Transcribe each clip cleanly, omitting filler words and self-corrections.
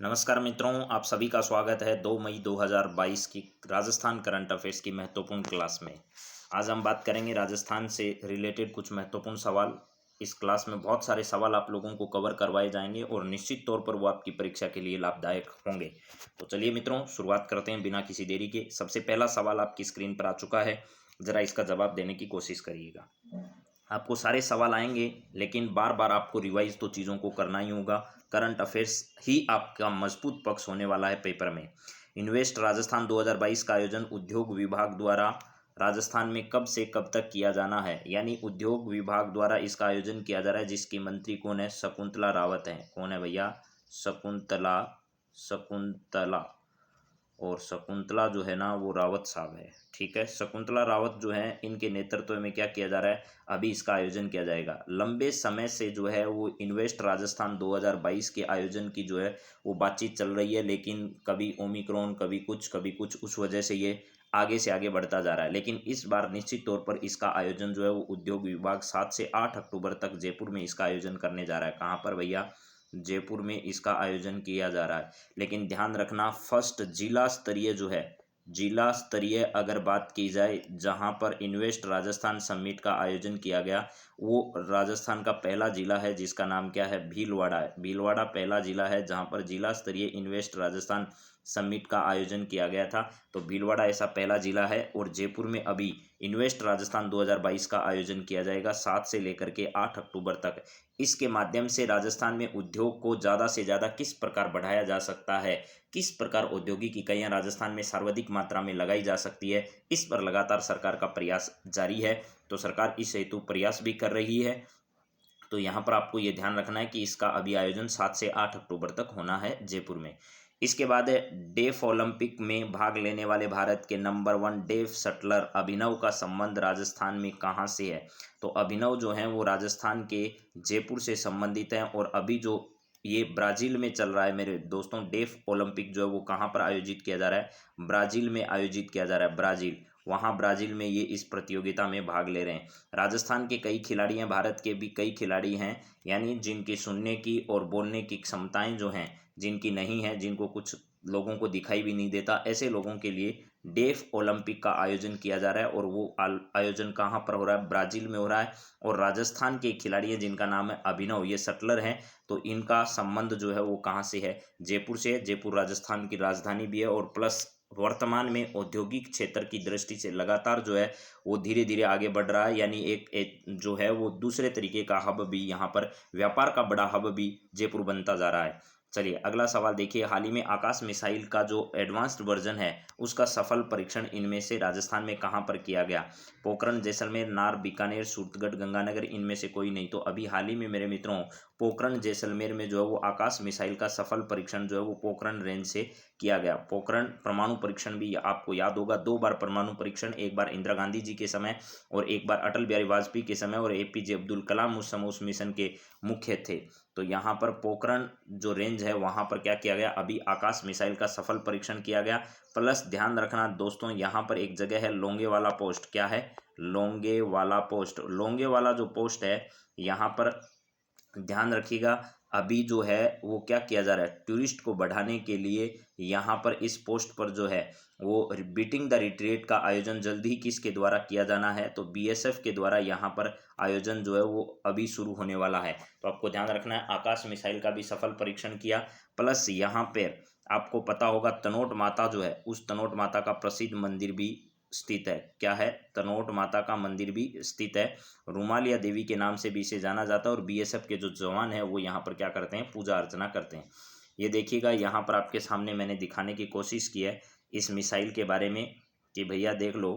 नमस्कार मित्रों, आप सभी का स्वागत है 2 मई 2022 की राजस्थान करंट अफेयर्स की महत्वपूर्ण क्लास में। आज हम बात करेंगे राजस्थान से रिलेटेड कुछ महत्वपूर्ण सवाल। इस क्लास में बहुत सारे सवाल आप लोगों को कवर करवाए जाएंगे और निश्चित तौर पर वो आपकी परीक्षा के लिए लाभदायक होंगे। तो चलिए मित्रों, शुरुआत करते हैं बिना किसी देरी के। सबसे पहला सवाल आपकी स्क्रीन पर आ चुका है, ज़रा इसका जवाब देने की कोशिश करिएगा। आपको सारे सवाल आएंगे, लेकिन बार बार आपको रिवाइज तो चीज़ों को करना ही होगा। करंट अफेयर्स ही आपका मजबूत पक्ष होने वाला है पेपर में। इन्वेस्ट राजस्थान 2022 का आयोजन उद्योग विभाग द्वारा राजस्थान में कब से कब तक किया जाना है, यानी उद्योग विभाग द्वारा इसका आयोजन किया जा रहा है, जिसकी मंत्री कौन है? शकुंतला रावत हैं। कौन है भैया? शकुंतला। शकुंतला और शकुंतला जो है ना, वो रावत साहब है। ठीक है, शकुंतला रावत जो है, इनके नेतृत्व में क्या किया जा रहा है? अभी इसका आयोजन किया जाएगा। लंबे समय से जो है वो इन्वेस्ट राजस्थान 2022 के आयोजन की जो है वो बातचीत चल रही है, लेकिन कभी ओमिक्रॉन, कभी कुछ उस वजह से ये आगे से आगे बढ़ता जा रहा है। लेकिन इस बार निश्चित तौर पर इसका आयोजन जो है वो उद्योग विभाग 7 से 8 अक्टूबर तक जयपुर में इसका आयोजन करने जा रहा है। कहाँ पर भैया? जयपुर में इसका आयोजन किया जा रहा है। लेकिन ध्यान रखना, फर्स्ट जिला स्तरीय जो है, जिला स्तरीय अगर बात की जाए जहां पर इन्वेस्ट राजस्थान समिट का आयोजन किया गया, वो राजस्थान का पहला जिला है जिसका नाम क्या है? भीलवाड़ा है। भीलवाड़ा पहला जिला है जहां पर जिला स्तरीय इन्वेस्ट राजस्थान समिट का आयोजन किया गया था। तो भीलवाड़ा ऐसा पहला जिला है। और जयपुर में अभी इन्वेस्ट राजस्थान 2022 का आयोजन किया जाएगा 7 से लेकर के 8 अक्टूबर तक। इसके माध्यम से राजस्थान में उद्योग को ज़्यादा से ज़्यादा किस प्रकार बढ़ाया जा सकता है, किस प्रकार औद्योगिक इकाइयाँ राजस्थान में सर्वाधिक मात्रा में लगाई जा सकती है, इस पर लगातार सरकार का प्रयास जारी है। तो सरकार इस हेतु प्रयास भी कर रही है। तो यहाँ पर आपको ये ध्यान रखना है कि इसका अभी आयोजन 7 से 8 अक्टूबर तक होना है जयपुर में। इसके बाद है डेफ ओलंपिक में भाग लेने वाले भारत के नंबर 1 डेफ शटलर अभिनव का संबंध राजस्थान में कहाँ से है? तो अभिनव जो है वो राजस्थान के जयपुर से संबंधित हैं। और अभी जो ये ब्राज़ील में चल रहा है मेरे दोस्तों, डेफ ओलंपिक जो है वो कहाँ पर आयोजित किया जा रहा है? ब्राज़ील में आयोजित किया जा रहा है। ब्राज़ील, वहाँ ब्राज़ील में ये इस प्रतियोगिता में भाग ले रहे हैं। राजस्थान के कई खिलाड़ी हैं, भारत के भी कई खिलाड़ी हैं, यानी जिनकी सुनने की और बोलने की क्षमताएं जो हैं, जिनकी नहीं है, जिनको कुछ लोगों को दिखाई भी नहीं देता, ऐसे लोगों के लिए डेफ ओलंपिक का आयोजन किया जा रहा है। और वो आयोजन कहाँ पर हो रहा है? ब्राज़ील में हो रहा है। और राजस्थान के खिलाड़ी हैं जिनका नाम है अभिनव, ये शटलर हैं। तो इनका संबंध जो है वो कहाँ से है? जयपुर से है। जयपुर राजस्थान की राजधानी भी है, और प्लस वर्तमान में औद्योगिक क्षेत्र की दृष्टि से लगातार जो है वो धीरे धीरे आगे बढ़ रहा है। यानी एक जो है वो दूसरे तरीके का हब भी, यहाँ पर व्यापार का बड़ा हब भी जयपुर बनता जा रहा है। चलिए अगला सवाल देखिए। हाल ही में आकाश मिसाइल का जो एडवांस्ड वर्जन है उसका सफल परीक्षण इनमें से राजस्थान में कहाँ पर किया गया? पोखरण, जैसलमेर, नार, बीकानेर, सूरतगढ़, गंगानगर, इनमें से कोई नहीं। तो अभी हाल ही में मेरे मित्रों पोखरण जैसलमेर में जो है वो आकाश मिसाइल का सफल परीक्षण जो है वो पोखरण रेंज से किया गया। पोखरण परमाणु परीक्षण भी आपको याद होगा, 2 बार परमाणु परीक्षण, एक बार इंदिरा गांधी जी के समय और एक बार अटल बिहारी वाजपेयी के समय, और एपीजे अब्दुल कलाम उस समय उस मिशन के मुख्य थे। तो यहाँ पर पोखरण जो रेंज है वहाँ पर क्या किया गया? अभी आकाश मिसाइल का सफल परीक्षण किया गया। प्लस ध्यान रखना दोस्तों, यहाँ पर एक जगह है लोंगेवाला पोस्ट। क्या है? लोंगेवाला पोस्ट। लोंगेवाला जो पोस्ट है यहाँ पर ध्यान रखिएगा, अभी जो है वो क्या किया जा रहा है? टूरिस्ट को बढ़ाने के लिए यहाँ पर इस पोस्ट पर जो है वो बीटिंग द रिट्रीट का आयोजन जल्द ही किसके द्वारा किया जाना है? तो बीएसएफ के द्वारा यहाँ पर आयोजन जो है वो अभी शुरू होने वाला है। तो आपको ध्यान रखना है, आकाश मिसाइल का भी सफल परीक्षण किया। प्लस यहाँ पर आपको पता होगा तनोट माता जो है, उस तनोट माता का प्रसिद्ध मंदिर भी स्थित है। क्या है? तनोट माता का मंदिर भी स्थित है। रुमालिया देवी के नाम से भी इसे जाना जाता है। और बीएसएफ के जो जवान हैं वो यहाँ पर क्या करते हैं? पूजा अर्चना करते हैं। ये देखिएगा, यहाँ पर आपके सामने मैंने दिखाने की कोशिश की है इस मिसाइल के बारे में कि भैया देख लो,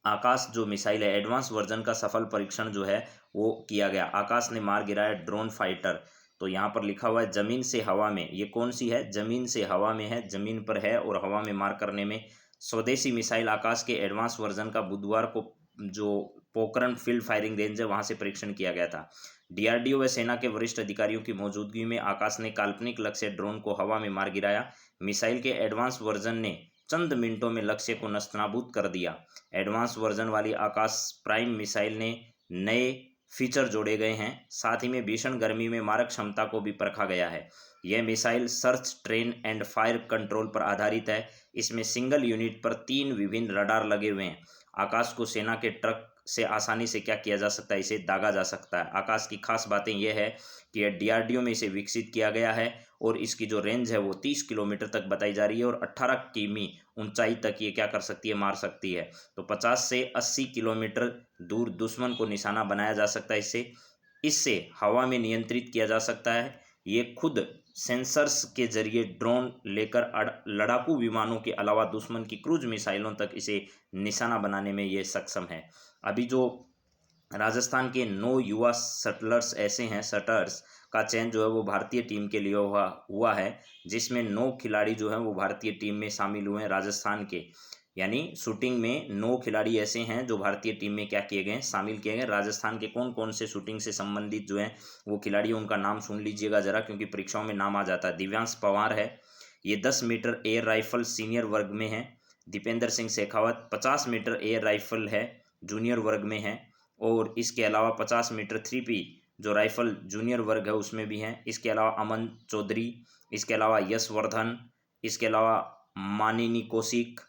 आकाश जो मिसाइल है एडवांस वर्जन का सफल परीक्षण जो है वो किया गया। आकाश ने मार गिराया ड्रोन फाइटर। तो यहाँ पर लिखा हुआ है जमीन से हवा में। ये कौन सी है? जमीन से हवा में है, जमीन पर है और हवा में मार करने में। स्वदेशी मिसाइल आकाश के एडवांस वर्जन का बुधवार को जो पोखरण फील्ड फायरिंग रेंज है वहाँ से परीक्षण किया गया था। डीआरडीओ व सेना के वरिष्ठ अधिकारियों की मौजूदगी में आकाश ने काल्पनिक लक्ष्य ड्रोन को हवा में मार गिराया। मिसाइल के एडवांस वर्जन ने चंद मिनटों में लक्ष्य को नस्तनाबूद कर दिया। एडवांस वर्जन वाली आकाश प्राइम मिसाइल ने नए फीचर जोड़े गए हैं। साथ ही में भीषण गर्मी में मारक क्षमता को भी परखा गया है। यह missile search, train and fire control पर आधारित है। इसमें सिंगल यूनिट पर 3 विभिन्न रडार लगे हुए हैं। आकाश को सेना के ट्रक से आसानी से क्या किया जा सकता है, इसे दागा जा सकता है। आकाश की खास बातें यह है कि यह डीआरडीओ में इसे विकसित किया गया है और इसकी जो रेंज है वो 30 किलोमीटर तक बताई जा रही है और 18 किमी ऊंचाई तक ये क्या कर सकती है, मार सकती है। तो 50 से 80 किलोमीटर दूर दुश्मन को निशाना बनाया जा सकता है इससे। इससे हवा में नियंत्रित किया जा सकता है। ये खुद सेंसर्स के जरिए ड्रोन लेकर लड़ाकू विमानों के अलावा दुश्मन की क्रूज मिसाइलों तक इसे निशाना बनाने में ये सक्षम है। अभी जो राजस्थान के 9 युवा शटलर्स ऐसे हैं, शटर्स का चयन जो है वो भारतीय टीम के लिए हुआ है, जिसमें 9 खिलाड़ी जो हैं वो भारतीय टीम में शामिल हुए हैं राजस्थान के। यानी शूटिंग में 9 खिलाड़ी ऐसे हैं जो भारतीय टीम में क्या किए गए, शामिल किए गए। राजस्थान के कौन कौन से शूटिंग से संबंधित जो हैं वो खिलाड़ी, उनका नाम सुन लीजिएगा ज़रा, क्योंकि परीक्षाओं में नाम आ जाता है। दिव्यांश पवार है, ये 10 मीटर एयर राइफल सीनियर वर्ग में है। Dipendra Singh Shekhawat 50 metre air rifle है, जूनियर वर्ग में है। और इसके अलावा 50 मीटर 3P जो राइफल जूनियर वर्ग है उसमें भी हैं। इसके अलावा अमन चौधरी, इसके अलावा यशवर्धन, इसके अलावा मानिनी कौशिक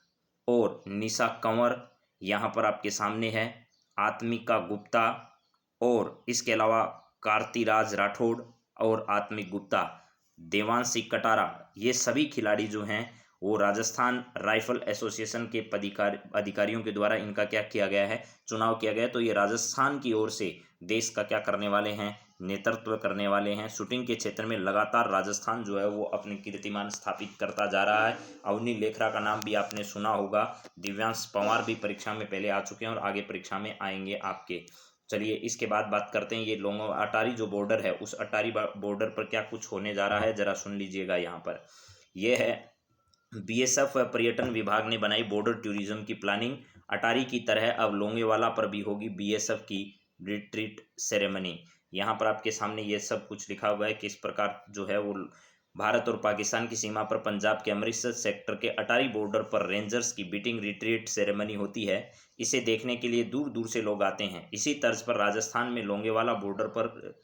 और निशा कंवर यहाँ पर आपके सामने है। आत्मिका गुप्ता और इसके अलावा कार्तिराज राठौड़ और आत्मिक गुप्ता, देवांशी कटारा, ये सभी खिलाड़ी जो हैं वो राजस्थान राइफल एसोसिएशन के अधिकारियों के द्वारा इनका क्या किया गया है, चुनाव किया गया है। तो ये राजस्थान की ओर से देश का क्या करने वाले हैं, नेतृत्व करने वाले हैं। शूटिंग के क्षेत्र में लगातार राजस्थान जो है वो अपनी कीर्तिमान स्थापित करता जा रहा है। अवनी लेखरा का नाम भी आपने सुना होगा। दिव्यांश पवार भी परीक्षा में पहले आ चुके हैं और आगे परीक्षा में आएंगे आपके। चलिए इसके बाद बात करते हैं ये लोंगो अटारी जो बॉर्डर है, उस अटारी बॉर्डर पर क्या कुछ होने जा रहा है, जरा सुन लीजिएगा। यहाँ पर यह है बीएसएफ पर्यटन विभाग ने बनाई बॉर्डर टूरिज्म की प्लानिंग। अटारी की तरह अब लोंगेवाला पर भी होगी बीएसएफ की रिट्रीट सेरेमनी। यहाँ पर आपके सामने ये सब कुछ लिखा हुआ है, किस प्रकार जो है वो भारत और पाकिस्तान की सीमा पर पंजाब के अमृतसर सेक्टर के अटारी बॉर्डर पर रेंजर्स की बीटिंग रिट्रीट सेरेमनी होती है। इसे देखने के लिए दूर दूर से लोग आते हैं। इसी तर्ज पर राजस्थान में लोंगेवाला बॉर्डर पर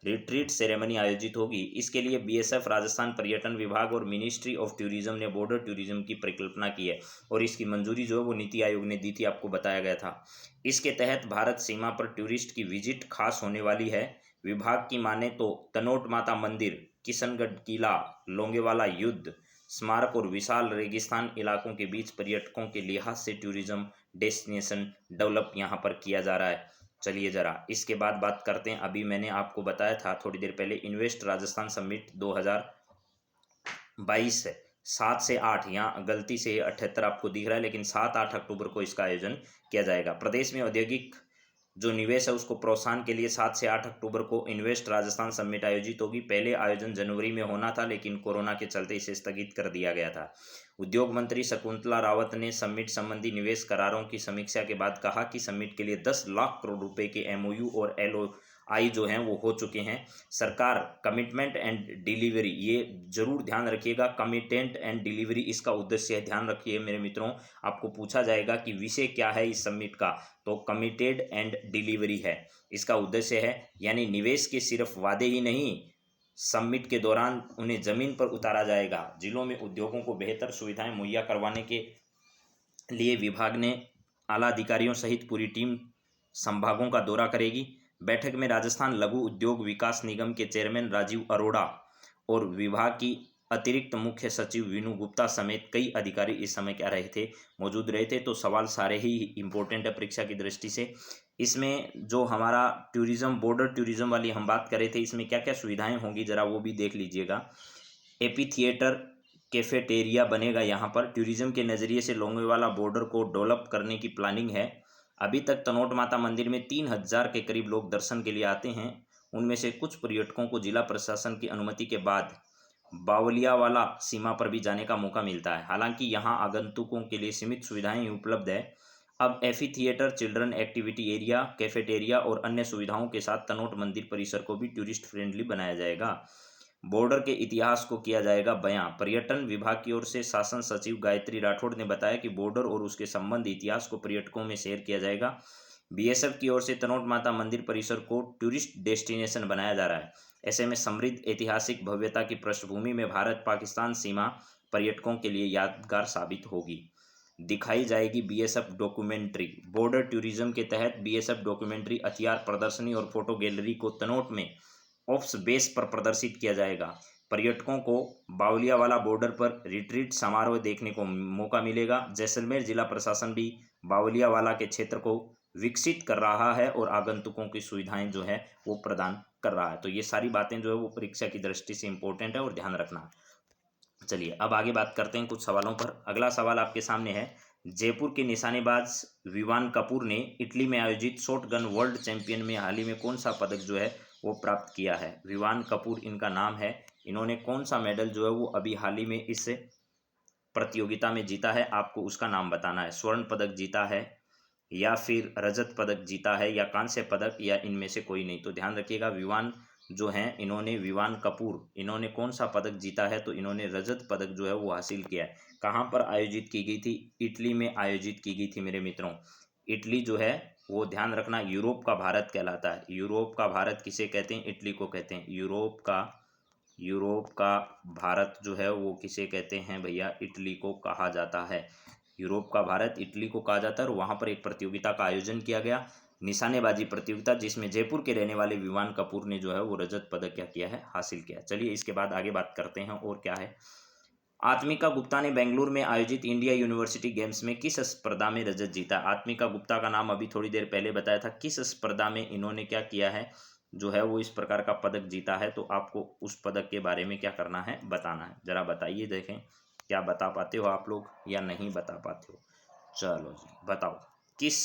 रिट्रीट सेरेमनी आयोजित होगी। इसके लिए बीएसएफ, राजस्थान पर्यटन विभाग और मिनिस्ट्री ऑफ टूरिज्म ने बॉर्डर टूरिज्म की परिकल्पना की है और इसकी मंजूरी जो है वो नीति आयोग ने दी थी, आपको बताया गया था। इसके तहत भारत सीमा पर टूरिस्ट की विजिट खास होने वाली है। विभाग की माने तो तनोट माता मंदिर, किशनगढ़ किला, लोंगेवाला युद्ध स्मारक और विशाल रेगिस्तान इलाकों के बीच पर्यटकों के लिहाज से टूरिज्म डेस्टिनेशन डेवलप यहाँ पर किया जा रहा है। चलिए ज़रा इसके बाद बात करते हैं। अभी मैंने आपको बताया था थोड़ी देर पहले, इन्वेस्ट राजस्थान समिट 2022 है 7 से 8, यहाँ गलती से 78 आपको दिख रहा है, लेकिन 7-8 अक्टूबर को इसका आयोजन किया जाएगा। प्रदेश में औद्योगिक जो निवेश है उसको प्रोत्साहन के लिए 7 से 8 अक्टूबर को इन्वेस्ट राजस्थान समिट आयोजित होगी। पहले आयोजन जनवरी में होना था, लेकिन कोरोना के चलते इसे स्थगित कर दिया गया था। उद्योग मंत्री शकुंतला रावत ने समिट संबंधी निवेश करारों की समीक्षा के बाद कहा कि समिट के लिए 10 लाख करोड़ रुपए के एमओयू और एलओआई जो हैं वो हो चुके हैं। सरकार कमिटमेंट एंड डिलीवरी, ये जरूर ध्यान रखिएगा, कमिटेंट एंड डिलीवरी इसका उद्देश्य है। ध्यान रखिए मेरे मित्रों, आपको पूछा जाएगा कि विषय क्या है इस समिट का, तो कमिटेड एंड डिलीवरी है इसका उद्देश्य है। यानी निवेश के सिर्फ वादे ही नहीं, समिट के दौरान उन्हें जमीन पर उतारा जाएगा। जिलों में उद्योगों को बेहतर सुविधाएं मुहैया करवाने के लिए विभाग ने आला अधिकारियों सहित पूरी टीम संभागों का दौरा करेगी। बैठक में राजस्थान लघु उद्योग विकास निगम के चेयरमैन राजीव अरोड़ा और विभाग की अतिरिक्त मुख्य सचिव वीनू गुप्ता समेत कई अधिकारी इस समय क्या रहे थे, मौजूद रहे थे। तो सवाल सारे ही इम्पोर्टेंट है परीक्षा की दृष्टि से। इसमें जो हमारा टूरिज्म, बॉर्डर टूरिज्म वाली हम बात कर रहे थे, इसमें क्या क्या सुविधाएं होंगी जरा वो भी देख लीजिएगा। एपी थिएटर, कैफेटेरिया बनेगा यहाँ पर। टूरिज्म के नज़रिए से लोंगेवाला बॉर्डर को डेवलप करने की प्लानिंग है। अभी तक तनोट माता मंदिर में 3000 के करीब लोग दर्शन के लिए आते हैं। उनमें से कुछ पर्यटकों को जिला प्रशासन की अनुमति के बाद बावलियावाला सीमा पर भी जाने का मौका मिलता है। हालांकि यहाँ आगंतुकों के लिए सीमित सुविधाएं उपलब्ध है। अब amphitheatre, children activity area, cafeteria और अन्य सुविधाओं के साथ तनोट मंदिर परिसर को भी टूरिस्ट फ्रेंडली बनाया जाएगा। बॉर्डर के इतिहास को किया जाएगा बयां। पर्यटन विभाग की ओर से शासन सचिव गायत्री राठौड़ ने बताया कि बॉर्डर और उसके संबंध इतिहास को पर्यटकों में शेयर किया जाएगा। बीएसएफ की ओर से तनोट माता मंदिर परिसर को टूरिस्ट डेस्टिनेशन बनाया जा रहा है। ऐसे में समृद्ध ऐतिहासिक भव्यता की पृष्ठभूमि में भारत पाकिस्तान सीमा पर्यटकों के लिए यादगार साबित होगी। दिखाई जाएगी बीएसएफ डॉक्यूमेंट्री। बॉर्डर टूरिज्म के तहत बीएसएफ डॉक्यूमेंट्री हथियार प्रदर्शनी और फोटो गैलरी को तनोट में ऑफ्स बेस पर प्रदर्शित किया जाएगा। पर्यटकों को बावलियावाला बॉर्डर पर रिट्रीट समारोह देखने को मौका मिलेगा। जैसलमेर जिला प्रशासन भी बावलियावाला के क्षेत्र को विकसित कर रहा है और आगंतुकों की सुविधाएं जो है वो प्रदान कर रहा है। तो ये सारी बातें जो है वो परीक्षा की दृष्टि से इंपॉर्टेंट है और ध्यान रखना। चलिए अब आगे बात करते हैं कुछ सवालों पर। अगला सवाल आपके सामने है, जयपुर के निशानेबाज विवान कपूर ने इटली में आयोजित शॉटगन वर्ल्ड चैंपियन में हाल ही में कौन सा पदक जो है वो प्राप्त किया है। विवान कपूर इनका नाम है। इन्होंने कौन सा मेडल जो है वो अभी हाल ही में इस प्रतियोगिता में जीता है, आपको उसका नाम बताना है। स्वर्ण पदक जीता है या फिर रजत पदक जीता है या कांस्य पदक या इनमें से कोई नहीं। तो ध्यान रखिएगा, विवान जो हैं इन्होंने, विवान कपूर इन्होंने कौन सा पदक जीता है, तो इन्होंने रजत पदक जो है वो हासिल किया है। कहाँ पर आयोजित की गई थी? इटली में आयोजित की गई थी मेरे मित्रों। इटली जो है वो ध्यान रखना यूरोप का भारत कहलाता है। यूरोप का भारत किसे कहते हैं? इटली को कहते हैं। यूरोप का भारत जो है वो किसे कहते हैं भैया? इटली को कहा जाता है। यूरोप का भारत इटली को कहा जाता है। और वहाँ पर एक प्रतियोगिता का आयोजन किया गया, निशानेबाजी प्रतियोगिता, जिसमें जयपुर के रहने वाले विवान कपूर ने जो है वो रजत पदक क्या किया है? हासिल किया। चलिए इसके बाद आगे बात करते हैं और क्या है। आत्मिका गुप्ता ने बेंगलुरु में आयोजित इंडिया यूनिवर्सिटी गेम्स में किस स्पर्धा में रजत जीता? आत्मिका गुप्ता का नाम अभी थोड़ी देर पहले बताया था। किस स्पर्धा में इन्होंने क्या किया है जो है वो इस प्रकार का पदक जीता है? तो आपको उस पदक के बारे में क्या करना है? बताना है। जरा बताइए, देखें क्या बता पाते हो आप लोग या नहीं बता पाते हो। चलो जी बताओ, किस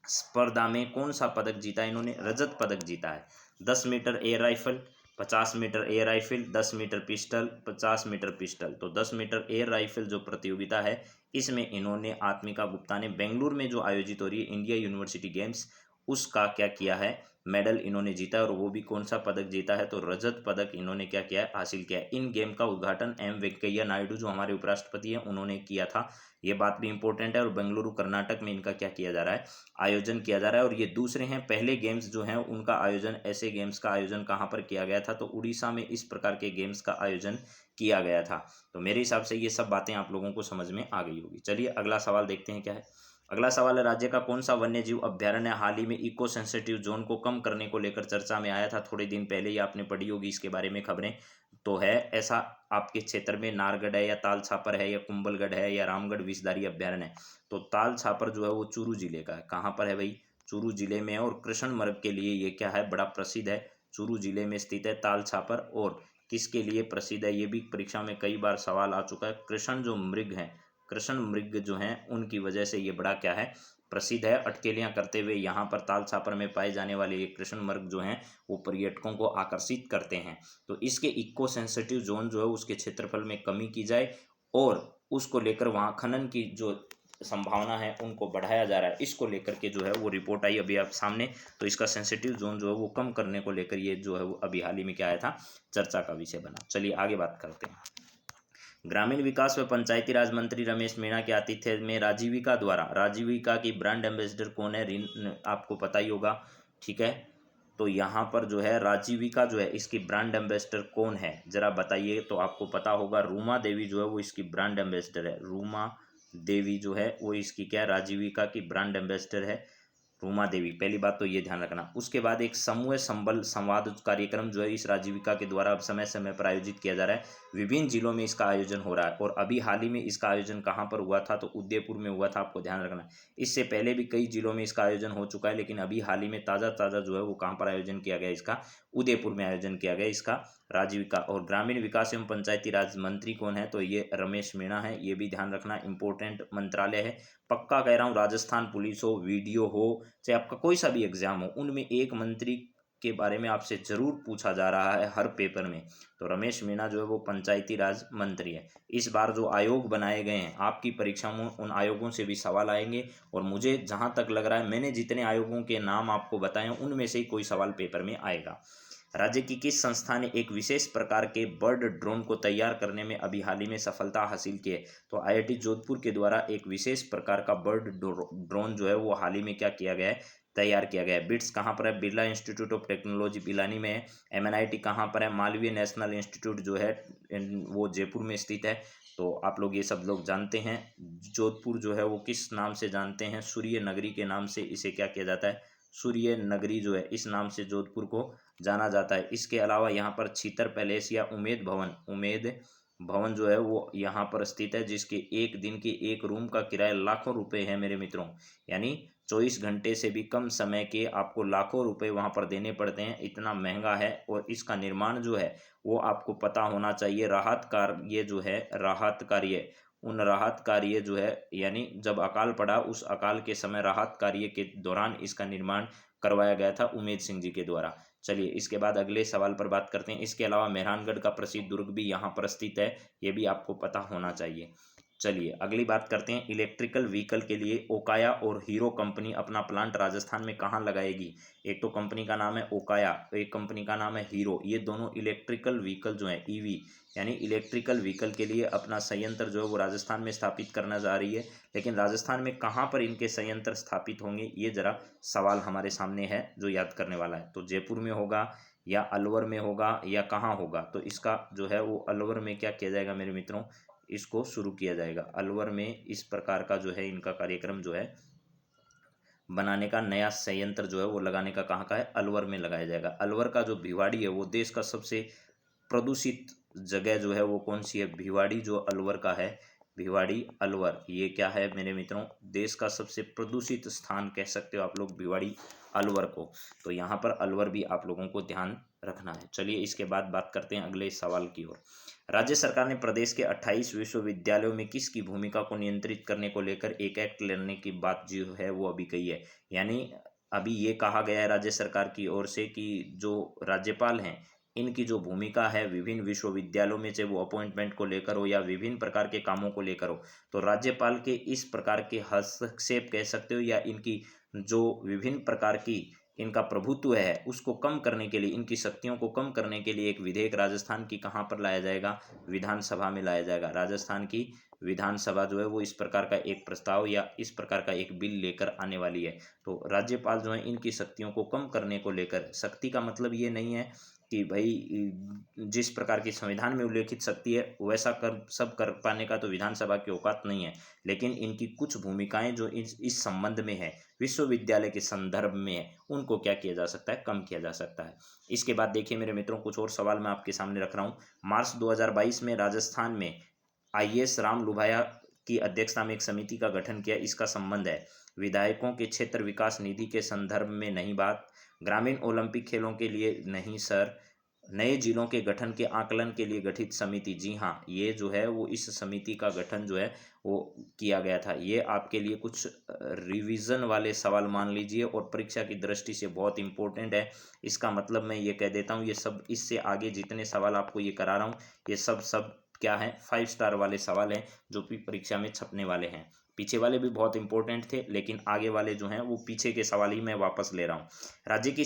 स्पर्धा में कौन सा पदक जीता? इन्होंने रजत पदक जीता है। 10 metre air rifle, 50 metre air rifle, 10 metre pistol, 50 metre pistol. तो 10 मीटर एयर राइफल जो प्रतियोगिता है इसमें इन्होंने, आत्मिका गुप्ता ने, बेंगलुरु में जो आयोजित हो रही है इंडिया यूनिवर्सिटी गेम्स, उसका क्या किया है? मेडल इन्होंने जीता है। और वो भी कौन सा पदक जीता है? तो रजत पदक इन्होंने क्या किया है? हासिल किया है। इन गेम का उद्घाटन एम वेंकैया नायडू जो हमारे उपराष्ट्रपति हैं उन्होंने किया था। ये बात भी इंपॉर्टेंट है। और बेंगलुरु कर्नाटक में इनका क्या किया जा रहा है? आयोजन किया जा रहा है। और ये दूसरे हैं। पहले गेम्स जो हैं उनका आयोजन, ऐसे गेम्स का आयोजन कहाँ पर किया गया था? तो उड़ीसा में इस प्रकार के गेम्स का आयोजन किया गया था। तो मेरे हिसाब से ये सब बातें आप लोगों को समझ में आ गई होगी। चलिए अगला सवाल देखते हैं क्या है। अगला सवाल है, राज्य का कौन सा वन्य जीव अभ्यारण्य हाल ही में इको सेंसिटिव जोन को कम करने को लेकर चर्चा में आया था? थोड़े दिन पहले ही आपने पढ़ी होगी इसके बारे में खबरें। तो है ऐसा आपके क्षेत्र में नारगढ़ है या ताल छापर है या कुंभलगढ़ है या रामगढ़ विषधारी अभ्यारण्य है? तो ताल छापर जो है वो चूरू जिले का है। कहाँ पर है भाई? चूरू जिले में है। और कृष्ण मृग के लिए ये क्या है? बड़ा प्रसिद्ध है। चूरू जिले में स्थित है ताल छापर। और किसके लिए प्रसिद्ध है? ये भी परीक्षा में कई बार सवाल आ चुका है। कृष्ण जो मृग हैं, कृष्ण मृग जो हैं उनकी वजह से ये बड़ा क्या है? प्रसिद्ध है। अटकेलियां करते हुए यहाँ पर ताल छापर में पाए जाने वाले ये कृष्ण मृग जो हैं वो पर्यटकों को आकर्षित करते हैं। तो इसके इको सेंसिटिव जोन जो है उसके क्षेत्रफल में कमी की जाए और उसको लेकर वहाँ खनन की जो संभावना है उनको बढ़ाया जा रहा है। इसको लेकर के जो है वो रिपोर्ट आई अभी आप सामने। तो इसका सेंसिटिव जोन जो है वो कम करने को लेकर ये जो है वो अभी हाल ही में क्या आया था? चर्चा का विषय बना। चलिए आगे बात करते हैं। ग्रामीण विकास व पंचायती राज मंत्री रमेश मीणा के आतिथ्य में राजीविका द्वारा, राजीविका की ब्रांड एम्बेसडर कौन है? आपको पता ही होगा, ठीक है। तो यहाँ पर जो है राजीविका जो है इसकी ब्रांड एम्बेसडर कौन है? जरा बताइए। तो आपको पता होगा, रूमा देवी जो है वो इसकी ब्रांड एम्बेसडर है। रूमा देवी जो है वो इसकी क्या है? राजीविका की ब्रांड एम्बेसडर है रूमा देवी। पहली बात तो ये ध्यान रखना। उसके बाद एक समूह संबल संवाद कार्यक्रम जो है इस राजीविका के द्वारा अब समय समय पर आयोजित किया जा रहा है। विभिन्न जिलों में इसका आयोजन हो रहा है। और अभी हाल ही में इसका आयोजन कहाँ पर हुआ था? तो उदयपुर में हुआ था। आपको ध्यान रखना। इससे पहले भी कई जिलों में इसका आयोजन हो चुका है, लेकिन अभी हाल ही में ताज़ा जो है वो कहाँ पर आयोजन किया गया? इसका उदयपुर में आयोजन किया गया इसका राजीविका। और ग्रामीण विकास एवं पंचायती राज मंत्री कौन है? तो ये रमेश मीणा है। ये भी ध्यान रखना, इंपॉर्टेंट मंत्रालय है। पक्का कह रहा हूँ, राजस्थान पुलिस हो, वीडियो हो, चाहे आपका कोई सा भी एग्जाम हो, उनमें एक मंत्री के बारे में आपसे जरूर पूछा जा रहा है हर पेपर में। तो रमेश मीणा जो है वो पंचायती राज मंत्री है। इस बार जो आयोग बनाए गए हैं आपकी परीक्षा में उन आयोगों से भी सवाल आएंगे। और मुझे जहां तक लग रहा है, मैंने जितने आयोगों के नाम आपको बताए उनमें से ही कोई सवाल पेपर में आएगा। राज्य की किस संस्था ने एक विशेष प्रकार के बर्ड ड्रोन को तैयार करने में अभी हाल ही में सफलता हासिल की है? तो आईआईटी जोधपुर के द्वारा एक विशेष प्रकार का बर्ड ड्रोन जो है वो हाल ही में क्या किया गया है, तैयार किया गया है। बिट्स कहाँ पर है? Birla institute of technology Pilani में है। एमएनआईटी कहाँ पर है? मालवीय नेशनल इंस्टीट्यूट जो है वो जयपुर में स्थित है। तो आप लोग ये सब लोग जानते हैं। जोधपुर जो है वो किस नाम से जानते हैं? सूर्य नगरी के नाम से इसे क्या किया जाता है? सूर्य नगरी जो है इस नाम से जोधपुर को जाना जाता है। इसके अलावा यहाँ पर छीतर पैलेस या उमेद भवन जो है वो यहाँ पर स्थित है, जिसके एक दिन के एक रूम का किराया लाखों रुपए है मेरे मित्रों। यानी 24 घंटे से भी कम समय के आपको लाखों रुपए वहाँ पर देने पड़ते हैं, इतना महंगा है। और इसका निर्माण जो है वो आपको पता होना चाहिए। राहत कार्य जो है, राहत कार्य जो है, यानी जब अकाल पड़ा उस अकाल के समय राहत कार्य के दौरान इसका निर्माण करवाया गया था उमेद सिंह जी के द्वारा। चलिए इसके बाद अगले सवाल पर बात करते हैं। इसके अलावा मेहरानगढ़ का प्रसिद्ध दुर्ग भी यहाँ पर स्थित है, ये भी आपको पता होना चाहिए। चलिए अगली बात करते हैं। इलेक्ट्रिकल व्हीकल के लिए ओकाया और हीरो कंपनी अपना प्लांट राजस्थान में कहाँ लगाएगी? एक तो कंपनी का नाम है ओकाया, एक कंपनी का नाम है हीरो। ये दोनों इलेक्ट्रिकल व्हीकल जो है ईवी यानी इलेक्ट्रिकल व्हीकल के लिए अपना संयंत्र जो है वो राजस्थान में स्थापित करना जा रही है। लेकिन राजस्थान में कहाँ पर इनके संयंत्र स्थापित होंगे, ये जरा सवाल हमारे सामने है जो याद करने वाला है। तो जयपुर में होगा या अलवर में होगा या कहाँ होगा? तो इसका जो है वो अलवर में क्या किया जाएगा मेरे मित्रों, इसको शुरू किया जाएगा। अलवर में इस प्रकार का जो है इनका कार्यक्रम जो है बनाने का, नया संयंत्र जो है वो लगाने का कहाँ का है? अलवर में लगाया जाएगा। अलवर का जो भिवाड़ी है वो देश का सबसे प्रदूषित जगह जो है वो कौन सी है? भिवाड़ी जो अलवर का है, भिवाड़ी अलवर, ये क्या है मेरे मित्रों? देश का सबसे प्रदूषित स्थान कह सकते हो आप लोग भिवाड़ी अलवर को। तो यहाँ पर अलवर भी आप लोगों को ध्यान रखना है। चलिए इसके बाद बात करते हैं अगले सवाल की ओर। राज्य सरकार ने प्रदेश के 28 विश्वविद्यालयों में किसकी भूमिका को नियंत्रित करने को लेकर एक एक्ट लेने की बात जो है वो अभी कही है। यानी अभी ये कहा गया है राज्य सरकार की ओर से कि जो राज्यपाल हैं इनकी जो भूमिका है विभिन्न विश्वविद्यालयों में, चाहे वो अपॉइंटमेंट को लेकर हो या विभिन्न प्रकार के कामों को लेकर हो, तो राज्यपाल के इस प्रकार के हस्तक्षेप कह सकते हो या इनकी जो विभिन्न प्रकार की इनका प्रभुत्व है उसको कम करने के लिए, इनकी शक्तियों को कम करने के लिए एक विधेयक राजस्थान की कहाँ पर लाया जाएगा? विधानसभा में लाया जाएगा। राजस्थान की विधानसभा जो है वो इस प्रकार का एक प्रस्ताव या इस प्रकार का एक बिल लेकर आने वाली है। तो राज्यपाल जो है इनकी शक्तियों को कम करने को लेकर, शक्ति का मतलब ये नहीं है कि भाई जिस प्रकार की संविधान में उल्लेखित शक्ति है वैसा कर पाने का तो विधानसभा की औकात नहीं है, लेकिन इनकी कुछ भूमिकाएं जो इस संबंध में है, विश्वविद्यालय के संदर्भ में है, उनको क्या किया जा सकता है? कम किया जा सकता है। इसके बाद देखिए मेरे मित्रों, कुछ और सवाल मैं आपके सामने रख रहा हूँ। मार्च 2022 में राजस्थान में आईएएस राम लुभाया की अध्यक्षता में एक समिति का गठन किया, इसका संबंध है विधायकों के क्षेत्र विकास निधि के संदर्भ में नहीं बात, ग्रामीण ओलंपिक खेलों के लिए नहीं सर, नए जिलों के गठन के आकलन के लिए गठित समिति। जी हाँ, ये जो है वो इस समिति का गठन जो है वो किया गया था। ये आपके लिए कुछ रिवीजन वाले सवाल मान लीजिए और परीक्षा की दृष्टि से बहुत इंपॉर्टेंट है। इसका मतलब मैं ये कह देता हूँ, ये सब इससे आगे जितने सवाल आपको ये करा रहा हूँ ये सब क्या है? 5 स्टार वाले सवाल हैं जो भी परीक्षा में छपने वाले हैं। पीछे वाले भी बहुत इंपॉर्टेंट थे लेकिन आगे वाले जो हैं वो पीछे के सवाल ही मैं वापस ले रहा हूँ। राज्य की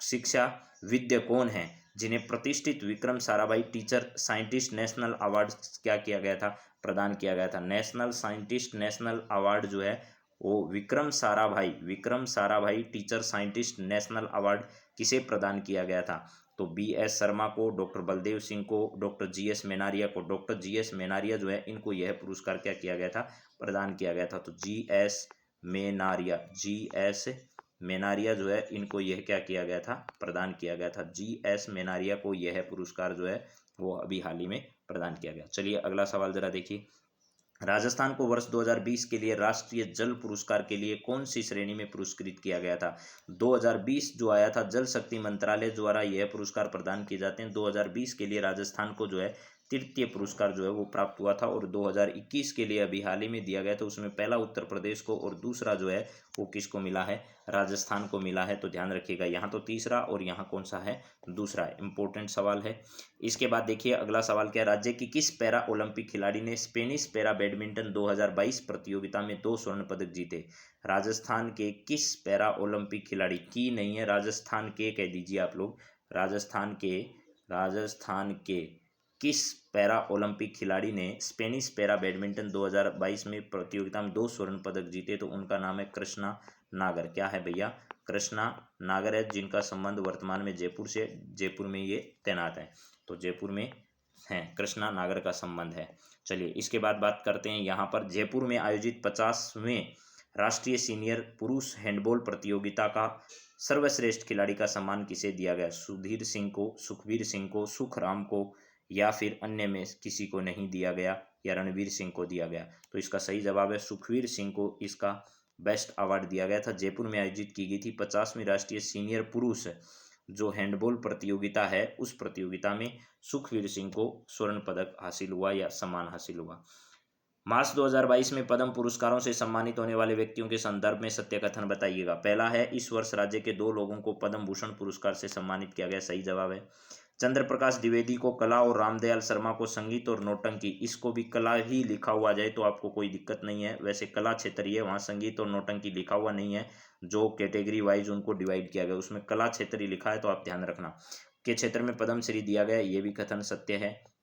शिक्षाविद कौन हैं जिन्हें प्रतिष्ठित Vikram Sarabhai teacher scientist national award क्या किया गया था? प्रदान किया गया था। नेशनल साइंटिस्ट नेशनल अवार्ड जो है वो Vikram Sarabhai teacher scientist national award किसे प्रदान किया गया था? तो BS शर्मा को, डॉक्टर बलदेव सिंह को, डॉक्टर GS मेनारिया को। डॉक्टर GS मेनारिया जो है इनको यह पुरस्कार क्या किया गया था? प्रदान किया गया था। तो GS मेनारिया जो है इनको यह क्या किया गया था? प्रदान किया गया था। GS मेनारिया को यह पुरस्कार जो है वो अभी हाल ही में प्रदान किया गया। चलिए अगला सवाल जरा देखिए। राजस्थान को वर्ष 2020 के लिए राष्ट्रीय जल पुरस्कार के लिए कौन सी श्रेणी में पुरस्कृत किया गया था? 2020 जो आया था, जल शक्ति मंत्रालय द्वारा यह पुरस्कार प्रदान किए जाते हैं। 2020 के लिए राजस्थान को जो है तृतीय पुरस्कार जो है वो प्राप्त हुआ था, और 2021 के लिए अभी हाल ही में दिया गया था, उसमें पहला उत्तर प्रदेश को और दूसरा जो है वो किसको मिला है, राजस्थान को मिला है। तो ध्यान रखिएगा, यहाँ तो तीसरा और यहाँ कौन सा है, दूसरा। इंपॉर्टेंट सवाल है। इसके बाद देखिए अगला सवाल क्या, राज्य की किस पैरा ओलंपिक खिलाड़ी ने स्पेनिश पैरा बैडमिंटन 2022 प्रतियोगिता में 2 स्वर्ण पदक जीते। राजस्थान के किस पैरा ओलंपिक खिलाड़ी, की नहीं है, राजस्थान के कह दीजिए आप लोग, राजस्थान के किस पैरा ओलंपिक खिलाड़ी ने स्पेनिश पैरा बैडमिंटन 2022 में प्रतियोगिता में 2 स्वर्ण पदक जीते। तो उनका नाम है कृष्णा नागर। क्या है भैया, कृष्णा नागर है, जिनका संबंध वर्तमान में जयपुर से, जयपुर में ये तैनात है, तो जयपुर में है, कृष्णा नागर का संबंध है। चलिए इसके बाद बात करते हैं, यहाँ पर जयपुर में आयोजित 50वें राष्ट्रीय सीनियर पुरुष हैंडबॉल प्रतियोगिता का सर्वश्रेष्ठ खिलाड़ी का सम्मान किसे दिया गया। सुधीर सिंह को, सुखवीर सिंह को, सुखराम को, या फिर अन्य में किसी को नहीं दिया गया, या रणवीर सिंह को दिया गया। तो इसका सही जवाब है सुखवीर सिंह को इसका बेस्ट अवार्ड दिया गया था। जयपुर में आयोजित की गई थी 50वीं राष्ट्रीय सीनियर पुरुष जो हैंडबॉल प्रतियोगिता है, उस प्रतियोगिता में सुखवीर सिंह को स्वर्ण पदक हासिल हुआ या सम्मान हासिल हुआ। मार्च 2022 में पद्म पुरस्कारों से सम्मानित होने वाले व्यक्तियों के संदर्भ में सत्य कथन बताइएगा। पहला है, इस वर्ष राज्य के 2 लोगों को पद्म भूषण पुरस्कार से सम्मानित किया गया। सही जवाब है। चंद्र प्रकाश द्विवेदी को कला और रामदयाल शर्मा को संगीत और नौटंकी, इसको भी कला ही लिखा हुआ जाए तो आपको कोई दिक्कत नहीं है, वैसे कला क्षेत्र ही है, वहाँ संगीत और नौटंकी लिखा हुआ नहीं है। जो कैटेगरी वाइज उनको डिवाइड किया गया उसमें कला क्षेत्र ही लिखा है, तो आप ध्यान रखना के क्षेत्र में पद्मश्री दिया गया, ये भी कथन सत्य है।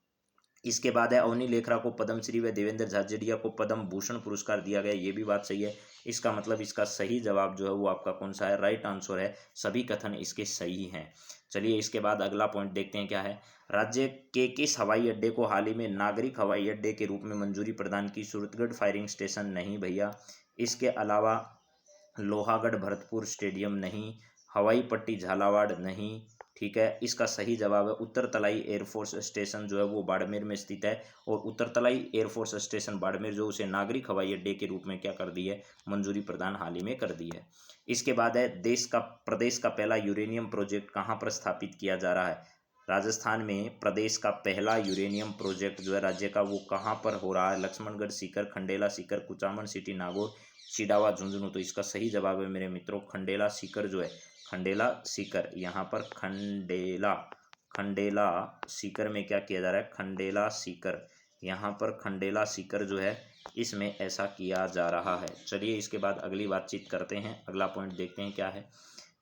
इसके बाद है, अवनी लेखरा को पद्मश्री व देवेंद्र झाझड़िया को पद्म भूषण पुरस्कार दिया गया, ये भी बात सही है। इसका मतलब इसका सही जवाब जो है वो आपका कौन सा है, राइट आंसर है, सभी कथन इसके सही हैं। चलिए इसके बाद अगला पॉइंट देखते हैं क्या है, राज्य के किस हवाई अड्डे को हाल ही में नागरिक हवाई अड्डे के रूप में मंजूरी प्रदान की। सूरतगढ़ फायरिंग स्टेशन नहीं भैया, इसके अलावा लोहागढ़ भरतपुर स्टेडियम नहीं, हवाई पट्टी झालावाड़ नहीं, ठीक है। इसका सही जवाब है उत्तर तलाई एयरफोर्स स्टेशन जो है वो बाड़मेर में स्थित है, और उत्तर तलाई एयरफोर्स स्टेशन बाड़मेर जो उसे नागरिक हवाई अड्डे के रूप में क्या कर दी है, मंजूरी प्रदान हाल ही में कर दी है। इसके बाद है, प्रदेश का पहला यूरेनियम प्रोजेक्ट कहाँ पर स्थापित किया जा रहा है। राजस्थान में प्रदेश का पहला यूरेनियम प्रोजेक्ट जो है राज्य का वो कहाँ पर हो रहा है। लक्ष्मणगढ़ सीकर, खंडेला सीकर, कुचामन सिटी, नागौर, चिडावा, झुंझुनू। तो इसका सही जवाब है मेरे मित्रों खंडेला सीकर जो है, खंडेला सीकर। यहाँ पर खंडेला सीकर में क्या किया जा रहा है, खंडेला सीकर, यहाँ पर खंडेला सीकर जो है इसमें ऐसा किया जा रहा है। चलिए इसके बाद अगली बातचीत करते हैं, अगला पॉइंट देखते हैं क्या है,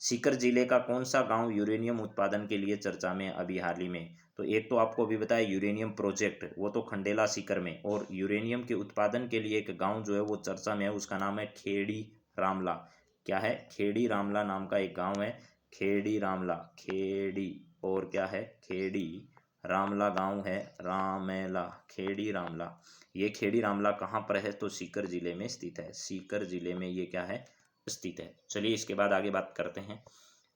सीकर जिले का कौन सा गांव यूरेनियम उत्पादन के लिए चर्चा में अभी हाल ही में। तो एक तो आपको अभी बताया यूरेनियम प्रोजेक्ट, वो तो खंडेला सीकर में, और यूरेनियम के उत्पादन के लिए एक गांव जो है वो चर्चा में है, उसका नाम है खेड़ी रामला। क्या है, खेड़ी रामला नाम का एक गांव है, खेड़ी रामला, खेड़ी और क्या है, खेड़ी रामला गांव है, रामेला, खेड़ी रामला। ये खेड़ी रामला कहाँ पर है, तो सीकर जिले में स्थित है, सीकर जिले में ये क्या है, स्थित है। चलिए इसके बाद आगे बात करते हैं,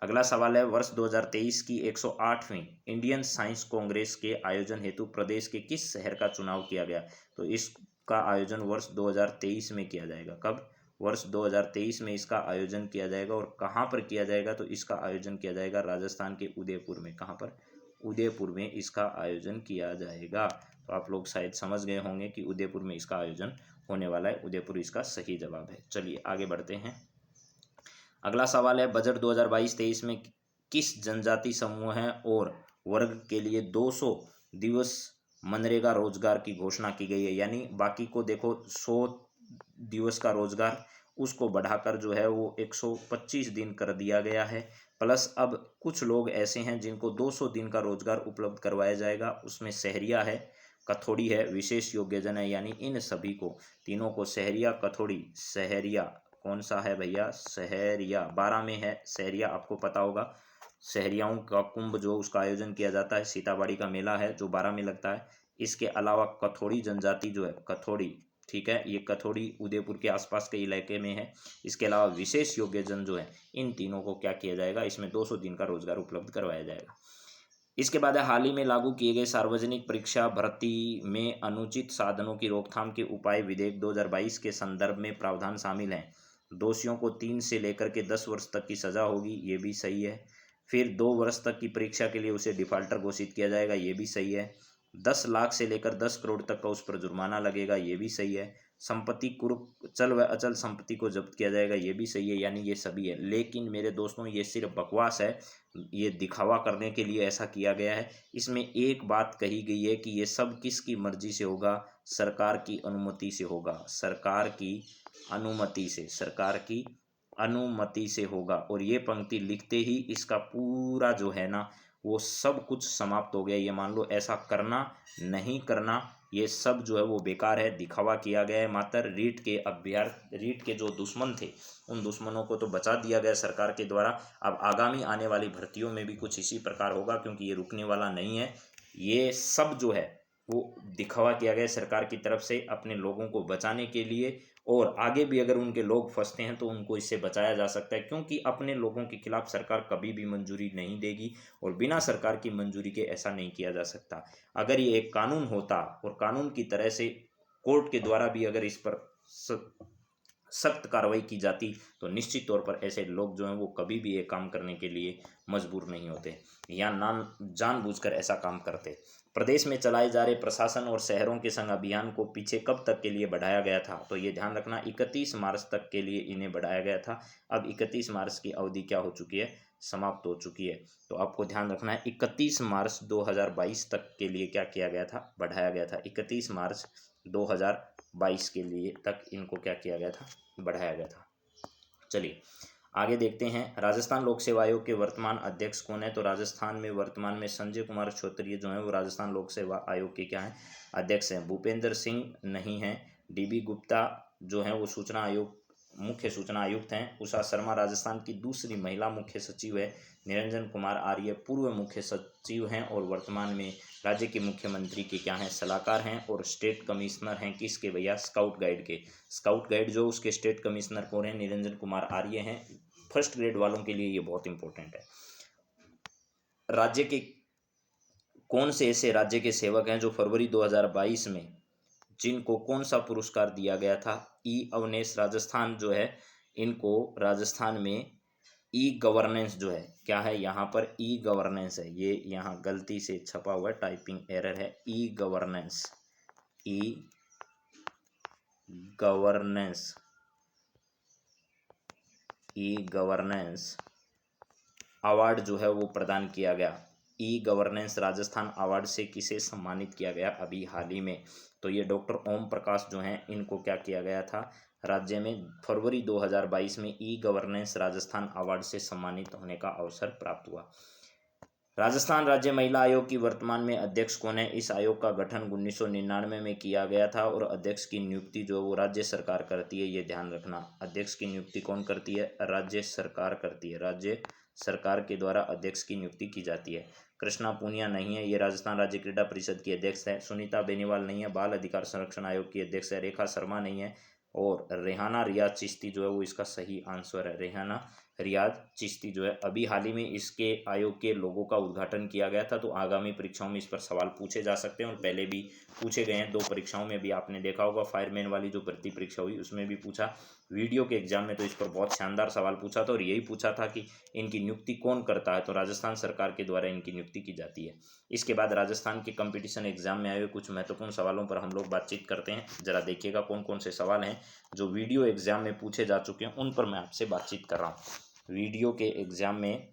अगला सवाल है, वर्ष 2023 की 108वीं इंडियन साइंस कांग्रेस के आयोजन हेतु प्रदेश के किस शहर का चुनाव किया गया। तो इसका आयोजन वर्ष 2023 में किया जाएगा। कब, वर्ष 2023 में इसका आयोजन किया जाएगा, और कहाँ पर किया जाएगा, तो इसका आयोजन किया जाएगा राजस्थान के उदयपुर में। कहाँ पर, उदयपुर में इसका आयोजन किया जाएगा। तो आप लोग शायद समझ गए होंगे कि उदयपुर में इसका आयोजन होने वाला है, उदयपुर इसका सही जवाब है। चलिए आगे बढ़ते हैं, अगला सवाल है, बजट 2022-23 में किस जनजाति समूह है और वर्ग के लिए 200 दिवस मनरेगा रोजगार की घोषणा की गई है। यानी बाकी को देखो 100 दिवस का रोजगार, उसको बढ़ाकर जो है वो 125 दिन कर दिया गया है, प्लस अब कुछ लोग ऐसे हैं जिनको 200 दिन का रोजगार उपलब्ध करवाया जाएगा। उसमें सहरिया है, कथोड़ी है, विशेष योग्यजन है, यानी इन सभी को, तीनों को, सहरिया, कथोड़ी, सहरिया कौन सा है भैया, सहरिया 12 में है, सहरिया आपको पता होगा। सहरियाओं का कुंभ जो उसका आयोजन किया जाता है, सीताबाड़ी का मेला है जो 12 में लगता है। इसके अलावा कथोड़ी जनजाति जो है, कथोड़ी, ठीक है, ये कथोड़ी उदयपुर के आसपास के इलाके में है। इसके अलावा विशेष योग्यजन जो है, इन तीनों को क्या किया जाएगा, इसमें 200 दिन का रोजगार उपलब्ध करवाया जाएगा। इसके बाद हाल ही में लागू किए गए सार्वजनिक परीक्षा भर्ती में अनुचित साधनों की रोकथाम के उपाय विधेयक 2022 के संदर्भ में प्रावधान शामिल हैं। दोषियों को 3 से लेकर के 10 वर्ष तक की सजा होगी, ये भी सही है। फिर 2 वर्ष तक की परीक्षा के लिए उसे डिफाल्टर घोषित किया जाएगा, ये भी सही है। 10 लाख से लेकर 10 करोड़ तक का उस पर जुर्माना लगेगा, ये भी सही है। संपत्ति कुर्क चल व अचल संपत्ति को जब्त किया जाएगा, ये भी सही है, यानी ये सभी है। लेकिन मेरे दोस्तों ये सिर्फ बकवास है, ये दिखावा करने के लिए ऐसा किया गया है। इसमें एक बात कही गई है कि ये सब किसकी मर्जी से होगा, सरकार की अनुमति से होगा, सरकार की अनुमति से, सरकार की अनुमति से होगा। और ये पंक्ति लिखते ही इसका पूरा जो है ना वो सब कुछ समाप्त हो गया। ये मान लो ऐसा करना नहीं करना, ये सब जो है वो बेकार है, दिखावा किया गया है मात्र। रीट के जो दुश्मन थे उन दुश्मनों को तो बचा दिया गया सरकार के द्वारा। अब आगामी आने वाली भर्तियों में भी कुछ इसी प्रकार होगा, क्योंकि ये रुकने वाला नहीं है। ये सब जो है वो दिखावा किया गया सरकार की तरफ से अपने लोगों को बचाने के लिए। और आगे भी अगर उनके लोग फंसते हैं तो उनको इससे बचाया जा सकता है, क्योंकि अपने लोगों के खिलाफ सरकार कभी भी मंजूरी नहीं देगी और बिना सरकार की मंजूरी के ऐसा नहीं किया जा सकता। अगर ये एक कानून होता और कानून की तरह से कोर्ट के द्वारा भी अगर इस पर सख्त कार्रवाई की जाती तो निश्चित तौर पर ऐसे लोग जो हैं वो कभी भी ये काम करने के लिए मजबूर नहीं होते या जानबूझकर ऐसा काम करते। प्रदेश में चलाए जा रहे प्रशासन और शहरों के संग अभियान को पीछे कब तक के लिए बढ़ाया गया था, तो ये ध्यान रखना 31 मार्च तक के लिए इन्हें बढ़ाया गया था। अब 31 मार्च की अवधि क्या हो चुकी है, समाप्त हो चुकी है। तो आपको ध्यान रखना है 31 मार्च 2022 तक के लिए क्या किया गया था, बढ़ाया गया था। 31 मार्च 2022 के लिए तक इनको क्या किया गया था, बढ़ाया गया था। चलिए आगे देखते हैं। राजस्थान लोक सेवा आयोग के वर्तमान अध्यक्ष कौन है, तो राजस्थान में वर्तमान में संजय कुमार क्षत्रिय जो है वो राजस्थान लोक सेवा आयोग के क्या हैं, अध्यक्ष हैं। भूपेंद्र सिंह नहीं हैं। डीबी गुप्ता जो हैं वो सूचना आयोग मुख्य सूचना आयुक्त हैं। उषा शर्मा राजस्थान की दूसरी महिला मुख्य सचिव है। निरंजन कुमार आर्य पूर्व मुख्य सचिव हैं और वर्तमान में राज्य के मुख्यमंत्री के क्या हैं, सलाहकार हैं। और स्टेट कमिश्नर हैं किसके भैया, स्काउट गाइड के। स्काउट गाइड जो उसके स्टेट कमिश्नर कौन है, निरंजन कुमार आर्य हैं। फर्स्ट ग्रेड वालों के लिए ये बहुत इंपॉर्टेंट है। राज्य के कौन से ऐसे राज्य के सेवक हैं जो फरवरी 2022 में जिनको कौन सा पुरस्कार दिया गया था, ई अवनेश राजस्थान जो है इनको राजस्थान में ई गवर्नेंस जो है क्या है, यहाँ पर ई गवर्नेंस है, ये यहाँ गलती से छपा हुआ टाइपिंग एरर है। E governance, e governance, e governance award जो है वो प्रदान किया गया। ई गवर्नेंस राजस्थान अवार्ड से किसे सम्मानित किया गया अभी हाल ही में, तो ये डॉक्टर ओम प्रकाश जो हैं इनको क्या किया गया था, राज्य में फरवरी 2022 में ई गवर्नेंस राजस्थान अवार्ड से सम्मानित होने का अवसर प्राप्त हुआ। राजस्थान राज्य महिला आयोग की वर्तमान में अध्यक्ष कौन है, इस आयोग का गठन 1999 में किया गया था और अध्यक्ष की नियुक्ति जो वो राज्य सरकार करती है, ये ध्यान रखना। अध्यक्ष की नियुक्ति कौन करती है, राज्य सरकार करती है, राज्य सरकार के द्वारा अध्यक्ष की नियुक्ति की जाती है। कृष्णा पूनिया नहीं है, ये राजस्थान राज्य क्रीड़ा परिषद की अध्यक्ष है। सुनीता बेनीवाल नहीं है, बाल अधिकार संरक्षण आयोग की अध्यक्ष है। रेखा शर्मा नहीं है और रेहाना रियाज चिश्ती जो है वो इसका सही आंसर है। रेहाना रियाज चिश्ती जो है अभी हाल ही में इसके आयोग के लोगों का उद्घाटन किया गया था, तो आगामी परीक्षाओं में इस पर सवाल पूछे जा सकते हैं और पहले भी पूछे गए हैं। 2 परीक्षाओं में भी आपने देखा होगा, फायरमैन वाली जो भर्ती परीक्षा हुई उसमें भी पूछा, वीडियो के एग्जाम में तो इस पर बहुत शानदार सवाल पूछा था और यही पूछा था कि इनकी नियुक्ति कौन करता है, तो राजस्थान सरकार के द्वारा इनकी नियुक्ति की जाती है। इसके बाद राजस्थान के कंपटीशन एग्जाम में आए हुए कुछ महत्वपूर्ण सवालों पर हम लोग बातचीत करते हैं। जरा देखिएगा कौन कौन से सवाल हैं जो वीडियो एग्जाम में पूछे जा चुके हैं, उन पर मैं आपसे बातचीत कर रहा हूँ। वीडियो के एग्ज़ाम में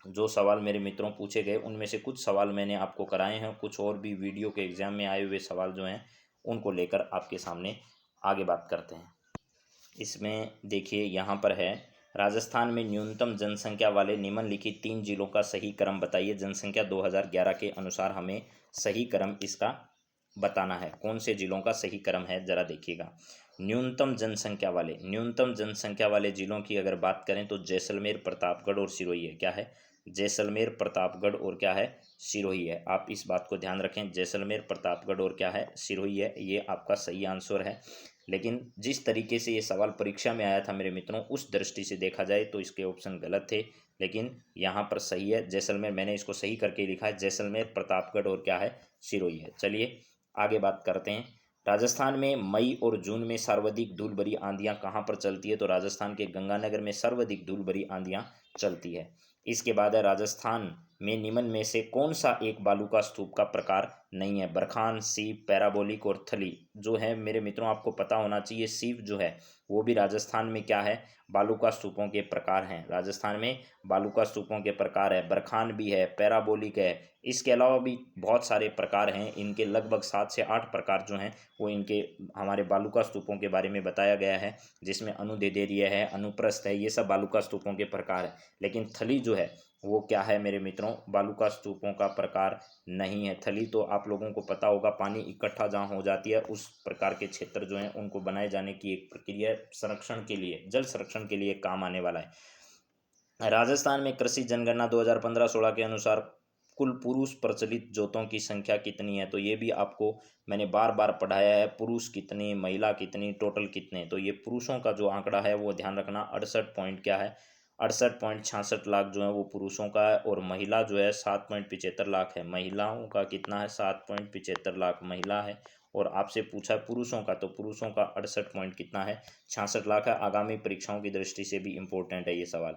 जो सवाल मेरे मित्रों पूछे गए उनमें से कुछ सवाल मैंने आपको कराए हैं, कुछ और भी वीडियो के एग्ज़ाम में आए हुए सवाल जो हैं उनको लेकर आपके सामने आगे बात करते हैं। इसमें देखिए यहाँ पर है, राजस्थान में न्यूनतम जनसंख्या वाले निम्नलिखित 3 जिलों का सही क्रम बताइए। जनसंख्या 2011 के अनुसार हमें सही क्रम इसका बताना है, कौन से जिलों का सही क्रम है, ज़रा देखिएगा। न्यूनतम जनसंख्या वाले जिलों की अगर बात करें तो जैसलमेर, प्रतापगढ़ और सिरोही है। क्या है, जैसलमेर, प्रतापगढ़ और क्या है, सिरोही है। आप इस बात को ध्यान रखें, जैसलमेर, प्रतापगढ़ और क्या है, सिरोही है, ये आपका सही आंसर है। लेकिन जिस तरीके से ये सवाल परीक्षा में आया था मेरे मित्रों, उस दृष्टि से देखा जाए तो इसके ऑप्शन गलत थे, लेकिन यहाँ पर सही है जैसलमेर, मैंने इसको सही करके लिखा है, जैसलमेर, प्रतापगढ़ और क्या है, सिरोही है। चलिए आगे बात करते हैं। राजस्थान में मई और जून में सर्वाधिक धूल भरी आंधियां कहाँ पर चलती है, तो राजस्थान के गंगानगर में सर्वाधिक धूल भरी आंधियां चलती है। इसके बाद है राजस्थान में निम्न में से कौन सा एक बालू का स्तूप का प्रकार नहीं है? बरखान, सीप, पैराबोलिक और थली। जो है मेरे मित्रों आपको पता होना चाहिए, सीप जो है वो भी राजस्थान में क्या है, बालू का स्तूपों के प्रकार हैं। राजस्थान में बालू का स्तूपों के प्रकार है, बरखान भी है, पैराबोलिक है, इसके अलावा भी बहुत सारे प्रकार हैं। इनके लगभग 7 से 8 प्रकार जो हैं वो इनके हमारे बालू का स्तूपों के बारे में बताया गया है, जिसमें अनुदेदेरीय है, अनुप्रस्थ है, ये सब बालू का स्तूपों के प्रकार है। लेकिन थली जो है वो क्या है मेरे मित्रों, बालू का स्तूपों का प्रकार नहीं है। थली तो आप लोगों को पता होगा, पानी इकट्ठा जहाँ हो जाती है उस प्रकार के क्षेत्र जो हैं उनको बनाए जाने की एक प्रक्रिया संरक्षण के लिए, जल संरक्षण के लिए काम आने वाला है। राजस्थान में कृषि जनगणना 2015-16 के अनुसार कुल पुरुष प्रचलित जोतों की संख्या कितनी है? तो ये भी आपको मैंने बार बार पढ़ाया है, पुरुष कितने, महिला कितनी, टोटल कितने। तो ये पुरुषों का जो आंकड़ा है वो ध्यान रखना, 68 पॉइंट क्या है, 68.66 लाख जो है वो पुरुषों का है, और महिला जो है 7.75 लाख है। महिलाओं का कितना है, 7.75 लाख महिला है। और आपसे पूछा पुरुषों का, तो पुरुषों का 68 पॉइंट कितना है, 66 लाख है। आगामी परीक्षाओं की दृष्टि से भी इम्पोर्टेंट है ये सवाल।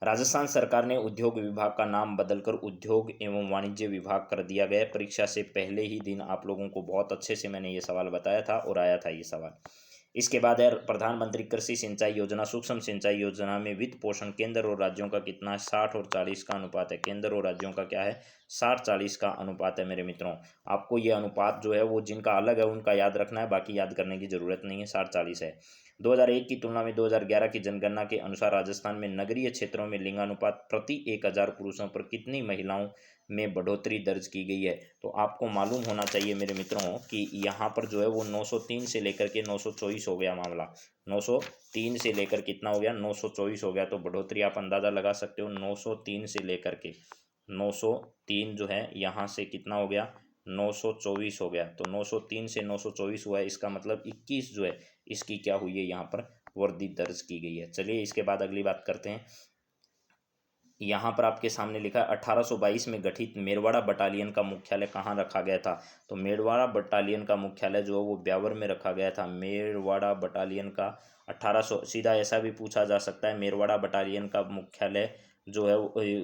राजस्थान सरकार ने उद्योग विभाग का नाम बदलकर उद्योग एवं वाणिज्य विभाग कर दिया गया। परीक्षा से पहले ही दिन आप लोगों को बहुत अच्छे से मैंने ये सवाल बताया था और आया था ये सवाल। इसके बाद है प्रधानमंत्री कृषि सिंचाई योजना, सूक्ष्म सिंचाई योजना में वित्त पोषण केंद्र और राज्यों का कितना है, 60 और 40 का अनुपात है। केंद्र और राज्यों का क्या है, 60-40 का अनुपात है मेरे मित्रों। आपको ये अनुपात जो है वो जिनका अलग है उनका याद रखना है, बाकी याद करने की जरूरत नहीं है, 60-40 है। 2001 की तुलना में 2011 की जनगणना के अनुसार राजस्थान में नगरीय क्षेत्रों में लिंगानुपात प्रति 1000 पुरुषों पर कितनी महिलाओं में बढ़ोतरी दर्ज की गई है? तो आपको मालूम होना चाहिए मेरे मित्रों कि यहाँ पर जो है वो 903 से लेकर के 924 हो गया मामला। 903 से लेकर कितना हो गया, 924 हो गया। तो बढ़ोतरी आप अंदाज़ा लगा सकते हो, 903 से लेकर के 903 जो है यहाँ से कितना हो गया, 924 हो गया। तो 903 से 924 हुआ है, इसका मतलब 21 जो है इसकी क्या हुई है, यहाँ पर वृद्धि दर्ज की गई है। चलिए इसके बाद अगली बात करते हैं। यहाँ पर आपके सामने लिखा है 1822 में गठित मेरवाड़ा बटालियन का मुख्यालय कहाँ रखा गया था? तो मेरवाड़ा बटालियन का मुख्यालय जो है वो ब्यावर में रखा गया था। मेरवाड़ा बटालियन का 1800, सीधा ऐसा भी पूछा जा सकता है, मेरवाड़ा बटालियन का मुख्यालय जो है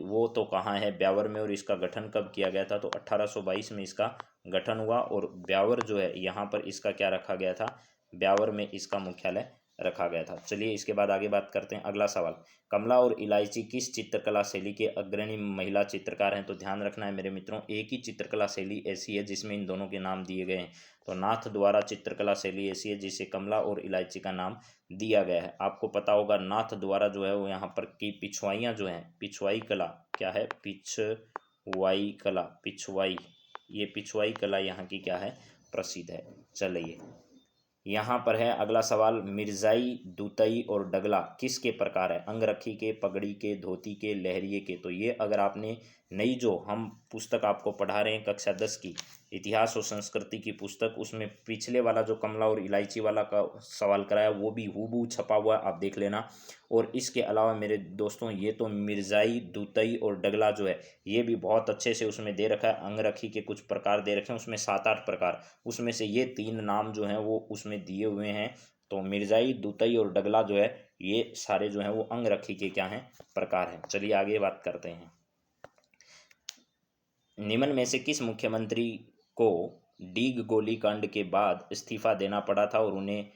वो तो कहाँ है, ब्यावर में, और इसका गठन कब किया गया था? तो 1822 में इसका गठन हुआ, और ब्यावर जो है यहाँ पर इसका क्या रखा गया था, ब्यावर में इसका मुख्यालय रखा गया था। चलिए इसके बाद आगे बात करते हैं। अगला सवाल, कमला और इलायची किस चित्रकला शैली के अग्रणी महिला चित्रकार हैं? तो ध्यान रखना है मेरे मित्रों, एक ही चित्रकला शैली ऐसी है जिसमें इन दोनों के नाम दिए गए हैं। तो नाथ द्वारा चित्रकला शैली ऐसी है जिसे कमला और इलायची का नाम दिया गया है। आपको पता होगा नाथ द्वारा जो है वो यहाँ पर की पिछवाइयाँ जो हैं, पिछवाई कला क्या है, पिछवाई कला, पिछवाई, ये पिछवाई कला यहाँ की क्या है, प्रसिद्ध है। चलिए यहाँ पर है अगला सवाल, मिर्जाई, दूतई और डगला किसके प्रकार है? अंगरखी के, पगड़ी के, धोती के, लहरिये के। तो ये अगर आपने नई जो हम पुस्तक आपको पढ़ा रहे हैं कक्षा 10 की इतिहास और संस्कृति की पुस्तक, उसमें पिछले वाला जो कमला और इलायची वाला का सवाल कराया वो भी हूबहू छपा हुआ आप देख लेना। और इसके अलावा मेरे दोस्तों ये तो मिर्जाई, दूतई और डगला जो है ये भी बहुत अच्छे से उसमें दे रखा है। अंगरखी के कुछ प्रकार दे रखे हैं उसमें 7-8 प्रकार, उसमें से ये 3 नाम जो हैं वो उसमें दिए हुए हैं। तो मिर्जाई, दूतई और डगला जो है ये सारे जो हैं वो अंगरखी के क्या हैं, प्रकार हैं। चलिए आगे बात करते हैं। निम्न में से किस मुख्यमंत्री को डीग गोलीकांड के बाद इस्तीफा देना पड़ा था और उन्हें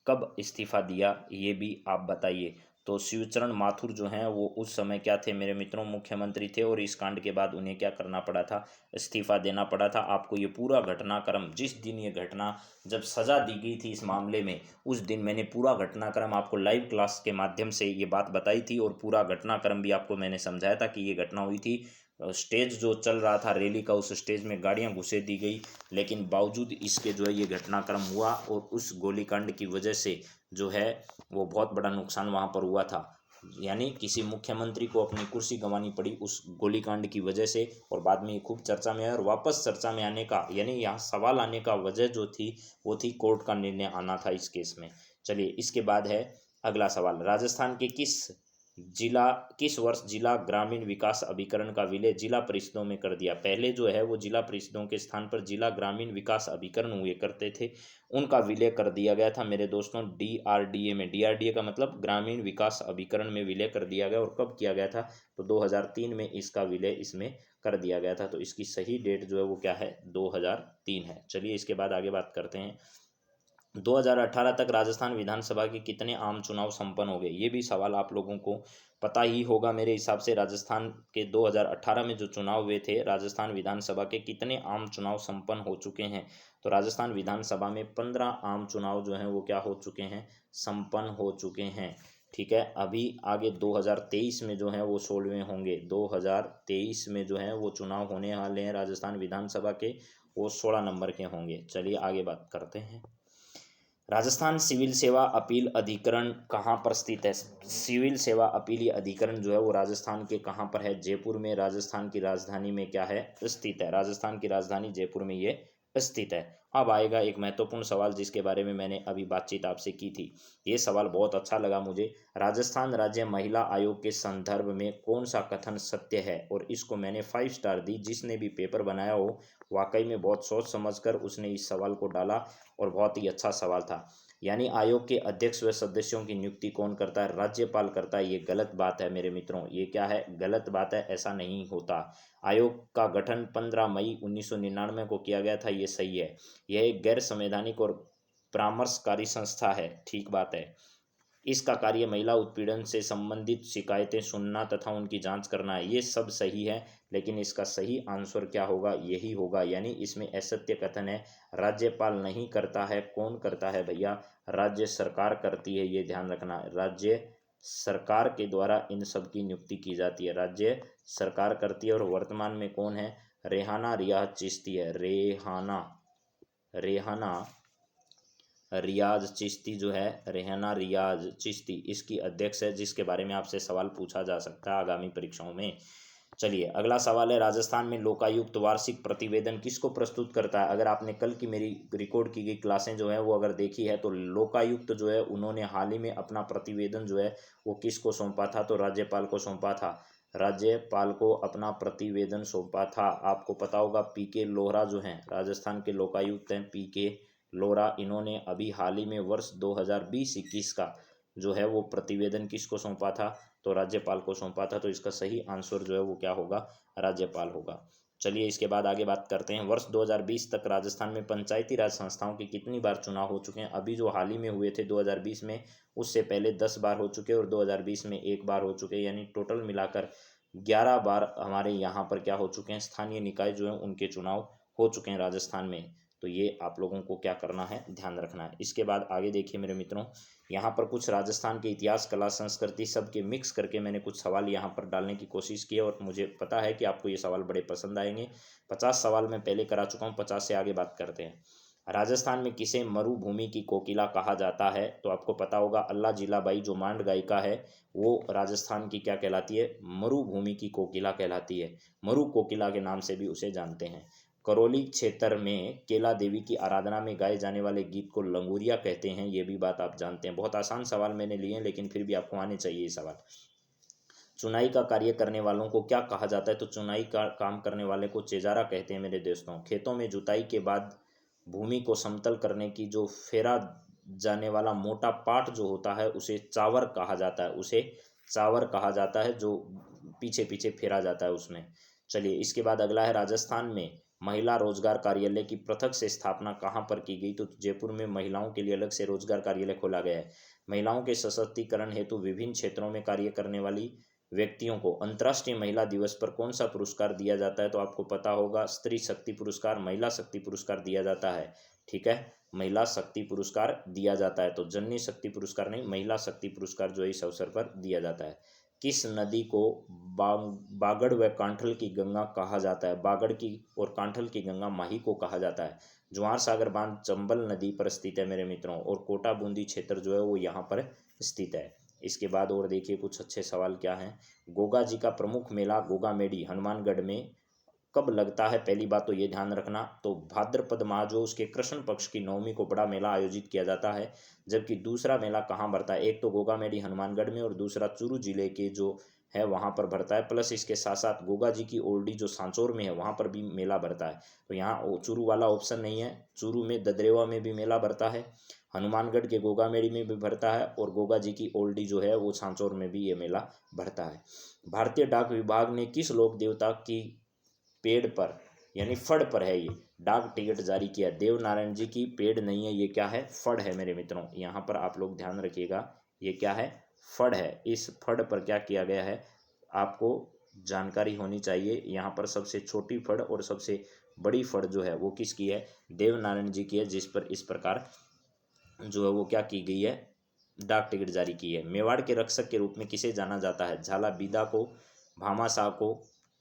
कब इस्तीफा दिया, ये भी आप बताइए। तो शिवचरण माथुर जो हैं वो उस समय क्या थे मेरे मित्रों, मुख्यमंत्री थे, और इस कांड के बाद उन्हें क्या करना पड़ा था, इस्तीफा देना पड़ा था। आपको ये पूरा घटनाक्रम, जिस दिन ये घटना जब सजा दी गई थी इस मामले में, उस दिन मैंने पूरा घटनाक्रम आपको लाइव क्लास के माध्यम से ये बात बताई थी, और पूरा घटनाक्रम भी आपको मैंने समझाया था कि ये घटना हुई थी। स्टेज जो चल रहा था रैली का, उस स्टेज में गाड़ियां घुसे दी गई, लेकिन बावजूद इसके जो है ये घटनाक्रम हुआ, और उस गोलीकांड की वजह से जो है वो बहुत बड़ा नुकसान वहां पर हुआ था। यानी किसी मुख्यमंत्री को अपनी कुर्सी गंवानी पड़ी उस गोलीकांड की वजह से, और बाद में ये खूब चर्चा में आया। और वापस चर्चा में आने का, यानी यहाँ सवाल आने का वजह जो थी वो थी कोर्ट का निर्णय आना था इस केस में। चलिए इसके बाद है अगला सवाल, राजस्थान के किस वर्ष जिला ग्रामीण विकास अभिकरण का विलय जिला परिषदों में कर दिया? पहले जो है वो जिला परिषदों के स्थान पर जिला ग्रामीण विकास अभिकरण हुए करते थे, उनका विलय कर दिया गया था मेरे दोस्तों डीआरडीए में। डीआरडीए का मतलब ग्रामीण विकास अभिकरण में विलय कर दिया गया। और कब किया गया था? तो 2003 में इसका विलय इसमें कर दिया गया था। तो इसकी सही डेट जो है वो क्या है, 2003 है। चलिए इसके बाद आगे बात करते हैं। 2018 तक राजस्थान विधानसभा के कितने आम चुनाव संपन्न हो गए, ये भी सवाल आप लोगों को पता ही होगा मेरे हिसाब से। राजस्थान के 2018 में जो चुनाव हुए थे, राजस्थान विधानसभा के कितने आम चुनाव संपन्न हो चुके हैं। तो राजस्थान विधानसभा में 15 आम चुनाव जो हैं वो क्या हो चुके हैं, संपन्न हो चुके हैं। ठीक है, अभी आगे 2023 में जो है वो 16वें होंगे। 2023 में जो है वो चुनाव होने वाले हैं राजस्थान विधानसभा के, वो 16 नंबर के होंगे। चलिए आगे बात करते हैं। राजस्थान सिविल सेवा अपील अधिकरण कहाँ पर स्थित है। सिविल सेवा अपील अधिकरण जो है वो राजस्थान के कहाँ पर है, जयपुर में, राजस्थान की राजधानी में क्या है, स्थित है। राजस्थान की राजधानी जयपुर में ये स्थित है। अब आएगा एक महत्वपूर्ण सवाल जिसके बारे में मैंने अभी बातचीत आपसे की थी। ये सवाल बहुत अच्छा लगा मुझे। राजस्थान राज्य महिला आयोग के संदर्भ में कौन सा कथन सत्य है, और इसको मैंने 5 स्टार दी। जिसने भी पेपर बनाया हो वाकई में बहुत सोच समझकर उसने इस सवाल को डाला, और बहुत ही अच्छा सवाल था। यानी आयोग के अध्यक्ष व सदस्यों की नियुक्ति कौन करता है, राज्यपाल करता है। ये गलत बात है मेरे मित्रों, ये क्या है, गलत बात है, ऐसा नहीं होता। आयोग का गठन 15 मई 1999 को किया गया था, ये सही है। यह एक गैर संवैधानिक और परामर्शकारी संस्था है, ठीक बात है। इसका कार्य महिला उत्पीड़न से संबंधित शिकायतें सुनना तथा उनकी जांच करना है, ये सब सही है। लेकिन इसका सही आंसर क्या होगा, यही होगा। यानी इसमें असत्य कथन है, राज्यपाल नहीं करता है। कौन करता है भैया, राज्य सरकार करती है, ये ध्यान रखना। राज्य सरकार के द्वारा इन सब की नियुक्ति की जाती है, राज्य सरकार करती है। और वर्तमान में कौन है, रेहाना रियाज चिश्ती है। रेहाना रियाज चिश्ती जो है, रेहाना रियाज चिश्ती इसकी अध्यक्ष है, जिसके बारे में आपसे सवाल पूछा जा सकता है आगामी परीक्षाओं में। चलिए अगला सवाल है, राजस्थान में लोकायुक्त वार्षिक प्रतिवेदन किसको प्रस्तुत करता है। अगर आपने कल की मेरी रिकॉर्ड की गई क्लासें जो है वो अगर देखी है, तो लोकायुक्त जो है उन्होंने हाल ही में अपना प्रतिवेदन जो है वो किसको सौंपा था, तो राज्यपाल को सौंपा था। राज्यपाल को अपना प्रतिवेदन सौंपा था। आपको पता होगा पीके लोहरा जो हैं, राजस्थान के लोकायुक्त हैं पीके लोहरा, इन्होंने अभी हाल ही में वर्ष 2020-21 का जो है वो प्रतिवेदन किसको सौंपा था, तो राज्यपाल को सौंपा था। तो इसका सही आंसर जो है वो क्या होगा, राज्यपाल होगा। चलिए इसके बाद आगे बात करते हैं। वर्ष 2020 तक राजस्थान में पंचायती राज संस्थाओं की कितनी बार चुनाव हो चुके हैं। अभी जो हाल ही में हुए थे 2020 में, उससे पहले 10 बार हो चुके और 2020 में 1 बार हो चुके, यानी टोटल मिलाकर 11 बार हमारे यहाँ पर क्या हो चुके हैं, स्थानीय निकाय जो हैं उनके चुनाव हो चुके हैं राजस्थान में। तो ये आप लोगों को क्या करना है, ध्यान रखना है। इसके बाद आगे देखिए मेरे मित्रों, यहाँ पर कुछ राजस्थान के इतिहास, कला, संस्कृति सब के मिक्स करके मैंने कुछ सवाल यहाँ पर डालने की कोशिश की है, और मुझे पता है कि आपको ये सवाल बड़े पसंद आएंगे। 50 सवाल मैं पहले करा चुका हूँ, 50 से आगे बात करते हैं। राजस्थान में किसे मरुभूमि की कोकिला कहा जाता है, तो आपको पता होगा अल्लाह जिलाबाई जो मांड गायिका है, वो राजस्थान की क्या कहलाती है, मरुभूमि की कोकिला कहलाती है। मरु कोकिला के नाम से भी उसे जानते हैं। करौली क्षेत्र में केला देवी की आराधना में गाए जाने वाले गीत को लंगूरिया कहते हैं, ये भी बात आप जानते हैं। बहुत आसान सवाल मैंने लिए हैं, लेकिन फिर भी आपको आने चाहिए ये सवाल। चुनाई का कार्य करने वालों को क्या कहा जाता है, तो चुनाई का काम करने वाले को चेजारा कहते हैं मेरे दोस्तों। खेतों में जुताई के बाद भूमि को समतल करने की जो फेरा जाने वाला मोटा पाट जो होता है उसे चावर कहा जाता है, उसे चावर कहा जाता है, जो पीछे पीछे फेरा जाता है उसमें। चलिए इसके बाद अगला है, राजस्थान में महिला रोजगार कार्यालय की पृथक से स्थापना कहाँ पर की गई, तो जयपुर में महिलाओं के लिए अलग से रोजगार कार्यालय खोला गया है। महिलाओं के सशक्तिकरण हेतु विभिन्न क्षेत्रों में कार्य करने वाली व्यक्तियों को अंतर्राष्ट्रीय महिला दिवस पर कौन सा पुरस्कार दिया जाता है, तो आपको पता होगा स्त्री शक्ति पुरस्कार, महिला शक्ति पुरस्कार दिया जाता है। ठीक है, महिला शक्ति पुरस्कार दिया जाता है। तो जननी शक्ति पुरस्कार नहीं, महिला शक्ति पुरस्कार जो इस अवसर पर दिया जाता है। किस नदी को बागड़ व कांठल की गंगा कहा जाता है, बागड़ की और कांठल की गंगा माही को कहा जाता है। ज्वार सागर बांध चंबल नदी पर स्थित है मेरे मित्रों, और कोटा बूंदी क्षेत्र जो है वो यहाँ पर स्थित है। इसके बाद और देखिए कुछ अच्छे सवाल क्या हैं। गोगा जी का प्रमुख मेला गोगा मेडी हनुमानगढ़ में कब लगता है, पहली बात तो ये ध्यान रखना। तो भाद्रपद माह जो उसके कृष्ण पक्ष की नवमी को बड़ा मेला आयोजित किया जाता है। जबकि दूसरा मेला कहाँ भरता है, एक तो गोगा मेडी हनुमानगढ़ में, और दूसरा चूरू जिले के जो है वहाँ पर भरता है। प्लस इसके साथ साथ गोगा जी की ओल्डी जो सांचौर में है वहाँ पर भी मेला भरता है। तो यहाँ चूरू वाला ऑप्शन नहीं है। चूरू में ददरेवा में भी मेला भरता है, हनुमानगढ़ के गोगा मेडी में भी भरता है, और गोगा जी की ओल्डी जो है वो सांचौर में भी ये मेला भरता है। भारतीय डाक विभाग ने किस लोक देवता की पेड़ पर यानी फड़ पर है, ये डाक टिकट जारी किया। देवनारायण जी की पेड़ नहीं है, ये क्या है, फड़ है मेरे मित्रों। यहाँ पर आप लोग ध्यान रखिएगा, ये क्या है, फड़ है। इस फड़ पर क्या किया गया है आपको जानकारी होनी चाहिए। यहाँ पर सबसे छोटी फड़ और सबसे बड़ी फड़ जो है वो किसकी है, देवनारायण जी की है, जिस पर इस प्रकार जो है वो क्या की गई है, डाक टिकट जारी की है। मेवाड़ के रक्षक के रूप में किसे जाना जाता है, झाला बीदा को, भामा शाह को,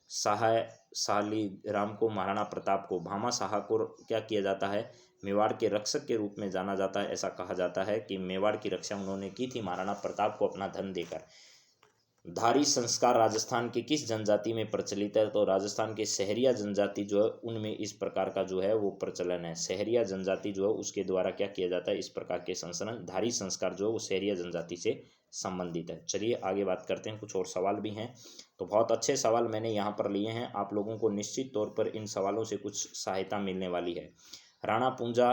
सहाय साली राम को, महाराणा प्रताप को। भामा शाह को क्या किया जाता है, मेवाड़ के रक्षक के रूप में जाना जाता है। ऐसा कहा जाता है कि मेवाड़ की रक्षा उन्होंने की थी महाराणा प्रताप को अपना धन देकर। धारी संस्कार राजस्थान की किस जनजाति में प्रचलित है, तो राजस्थान के सहरिया जनजाति जो है उनमें इस प्रकार का जो है वो प्रचलन है। सहरिया जनजाति जो है उसके द्वारा क्या किया जाता है, इस प्रकार के संस्करण धारी संस्कार जो है वो सहरिया जनजाति से संबंधित है। चलिए आगे बात करते हैं, कुछ और सवाल भी हैं। तो बहुत अच्छे सवाल मैंने यहाँ पर लिए हैं, आप लोगों को निश्चित तौर पर इन सवालों से कुछ सहायता मिलने वाली है। राणा पूंजा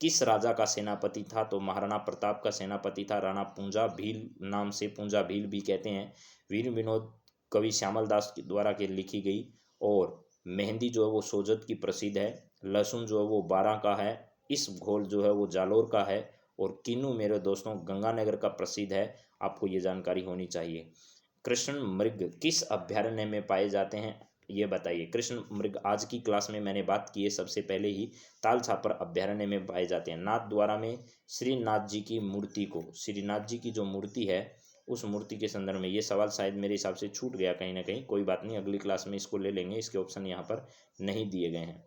किस राजा का सेनापति था, तो महाराणा प्रताप का सेनापति था राणा पूंजा। भील नाम से पूंजा भील भी कहते हैं। वीर विनोद कवि श्यामल दास द्वारा के लिखी गई। और मेहंदी जो है वो सोजत की प्रसिद्ध है। लहसुन जो है वो बारां का है। इस घोल जो है वो जालोर का है। और किन्नू मेरे दोस्तों गंगानगर का प्रसिद्ध है, आपको ये जानकारी होनी चाहिए। कृष्ण मृग किस अभ्यारण्य में पाए जाते हैं, ये बताइए। कृष्ण मृग आज की क्लास में मैंने बात की है सबसे पहले ही, ताल छापर अभ्यारण्य में पाए जाते हैं। नाथ द्वारा में श्रीनाथ जी की मूर्ति को, श्रीनाथ जी की जो मूर्ति है उस मूर्ति के संदर्भ में, ये सवाल शायद मेरे हिसाब से छूट गया कहीं ना कहीं, कोई बात नहीं, अगली क्लास में इसको ले लेंगे, इसके ऑप्शन यहाँ पर नहीं दिए गए हैं।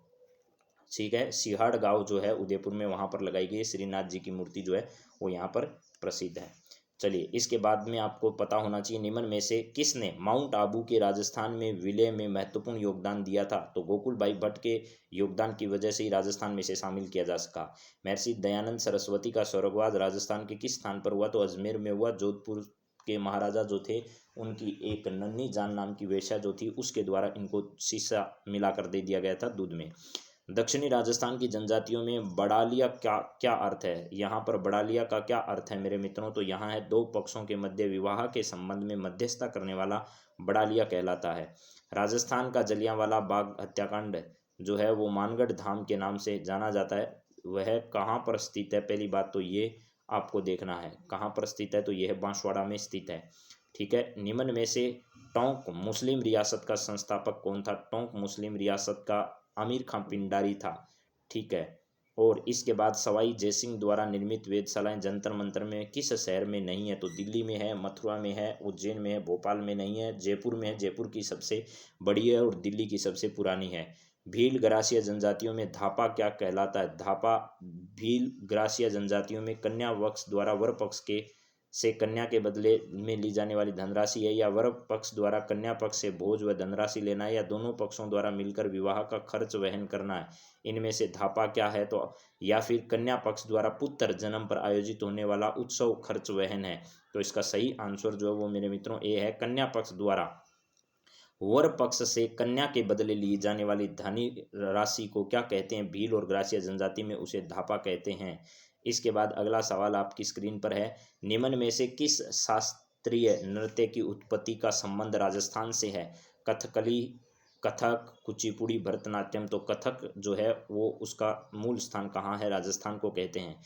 ठीक है, सिहाड़ गांव जो है उदयपुर में, वहाँ पर लगाई गई श्रीनाथ जी की मूर्ति जो है वो यहाँ पर प्रसिद्ध है। चलिए इसके बाद में आपको पता होना चाहिए, निम्न में से किसने माउंट आबू के राजस्थान में विलय में महत्वपूर्ण योगदान दिया था, तो गोकुल भाई भट्ट के योगदान की वजह से ही राजस्थान में से शामिल किया जा सका। महर्षि दयानंद सरस्वती का स्वर्गवास राजस्थान के किस स्थान पर हुआ, तो अजमेर में हुआ। जोधपुर के महाराजा जो थे उनकी एक नन्ही जान नाम की वेश्या जो थी उसके द्वारा इनको शीशा मिलाकर दे दिया गया था दूध में। दक्षिणी राजस्थान की जनजातियों में बड़ालिया क्या क्या अर्थ है, यहाँ पर बड़ालिया का क्या अर्थ है मेरे मित्रों, तो यहाँ है दो पक्षों के मध्य विवाह के संबंध में मध्यस्थता करने वाला बड़ालिया कहलाता है। राजस्थान का जलियांवाला बाग हत्याकांड जो है वो मानगढ़ धाम के नाम से जाना जाता है। वह कहाँ पर स्थित है, पहली बात तो ये आपको देखना है कहाँ पर स्थित है, तो यह बांसवाड़ा में स्थित है। ठीक है, निम्न में से टोंक मुस्लिम रियासत का संस्थापक कौन था, टोंक मुस्लिम रियासत का आमिर खां पिंडारी था। ठीक है, और इसके बाद सवाई जयसिंह द्वारा निर्मित वेधशालाएं जंतर मंतर में किस शहर में नहीं है, तो दिल्ली में है, मथुरा में है, उज्जैन में है, भोपाल में नहीं है, जयपुर में है। जयपुर की सबसे बड़ी है और दिल्ली की सबसे पुरानी है। भील ग्रासीय जनजातियों में धापा क्या कहलाता है, धापा भील ग्रासीय जनजातियों में कन्या पक्ष द्वारा वर पक्ष के से कन्या के बदले में ली जाने वाली धनराशि है, या वर पक्ष द्वारा कन्या पक्ष से भोज व धनराशि लेना है, या दोनों पक्षों द्वारा मिलकर विवाह का खर्च वहन करना है। इनमें से धापा क्या है, तो या फिर कन्या पक्ष द्वारा पुत्र जन्म पर आयोजित होने वाला उत्सव खर्च वहन है। तो इसका सही आंसर जो है वो मेरे मित्रों ए है, कन्या पक्ष द्वारा वर पक्ष से कन्या के बदले ली जाने वाली धनी राशि को क्या कहते हैं, भील और ग्रासीय जनजाति में उसे धापा कहते हैं। इसके बाद अगला सवाल आपकी स्क्रीन पर है, निम्न में से किस शास्त्रीय नृत्य की उत्पत्ति का संबंध राजस्थान से है, कथकली, कथक, कुचिपुड़ी, भरतनाट्यम। तो कथक जो है वो उसका मूल स्थान कहाँ है, राजस्थान को कहते हैं।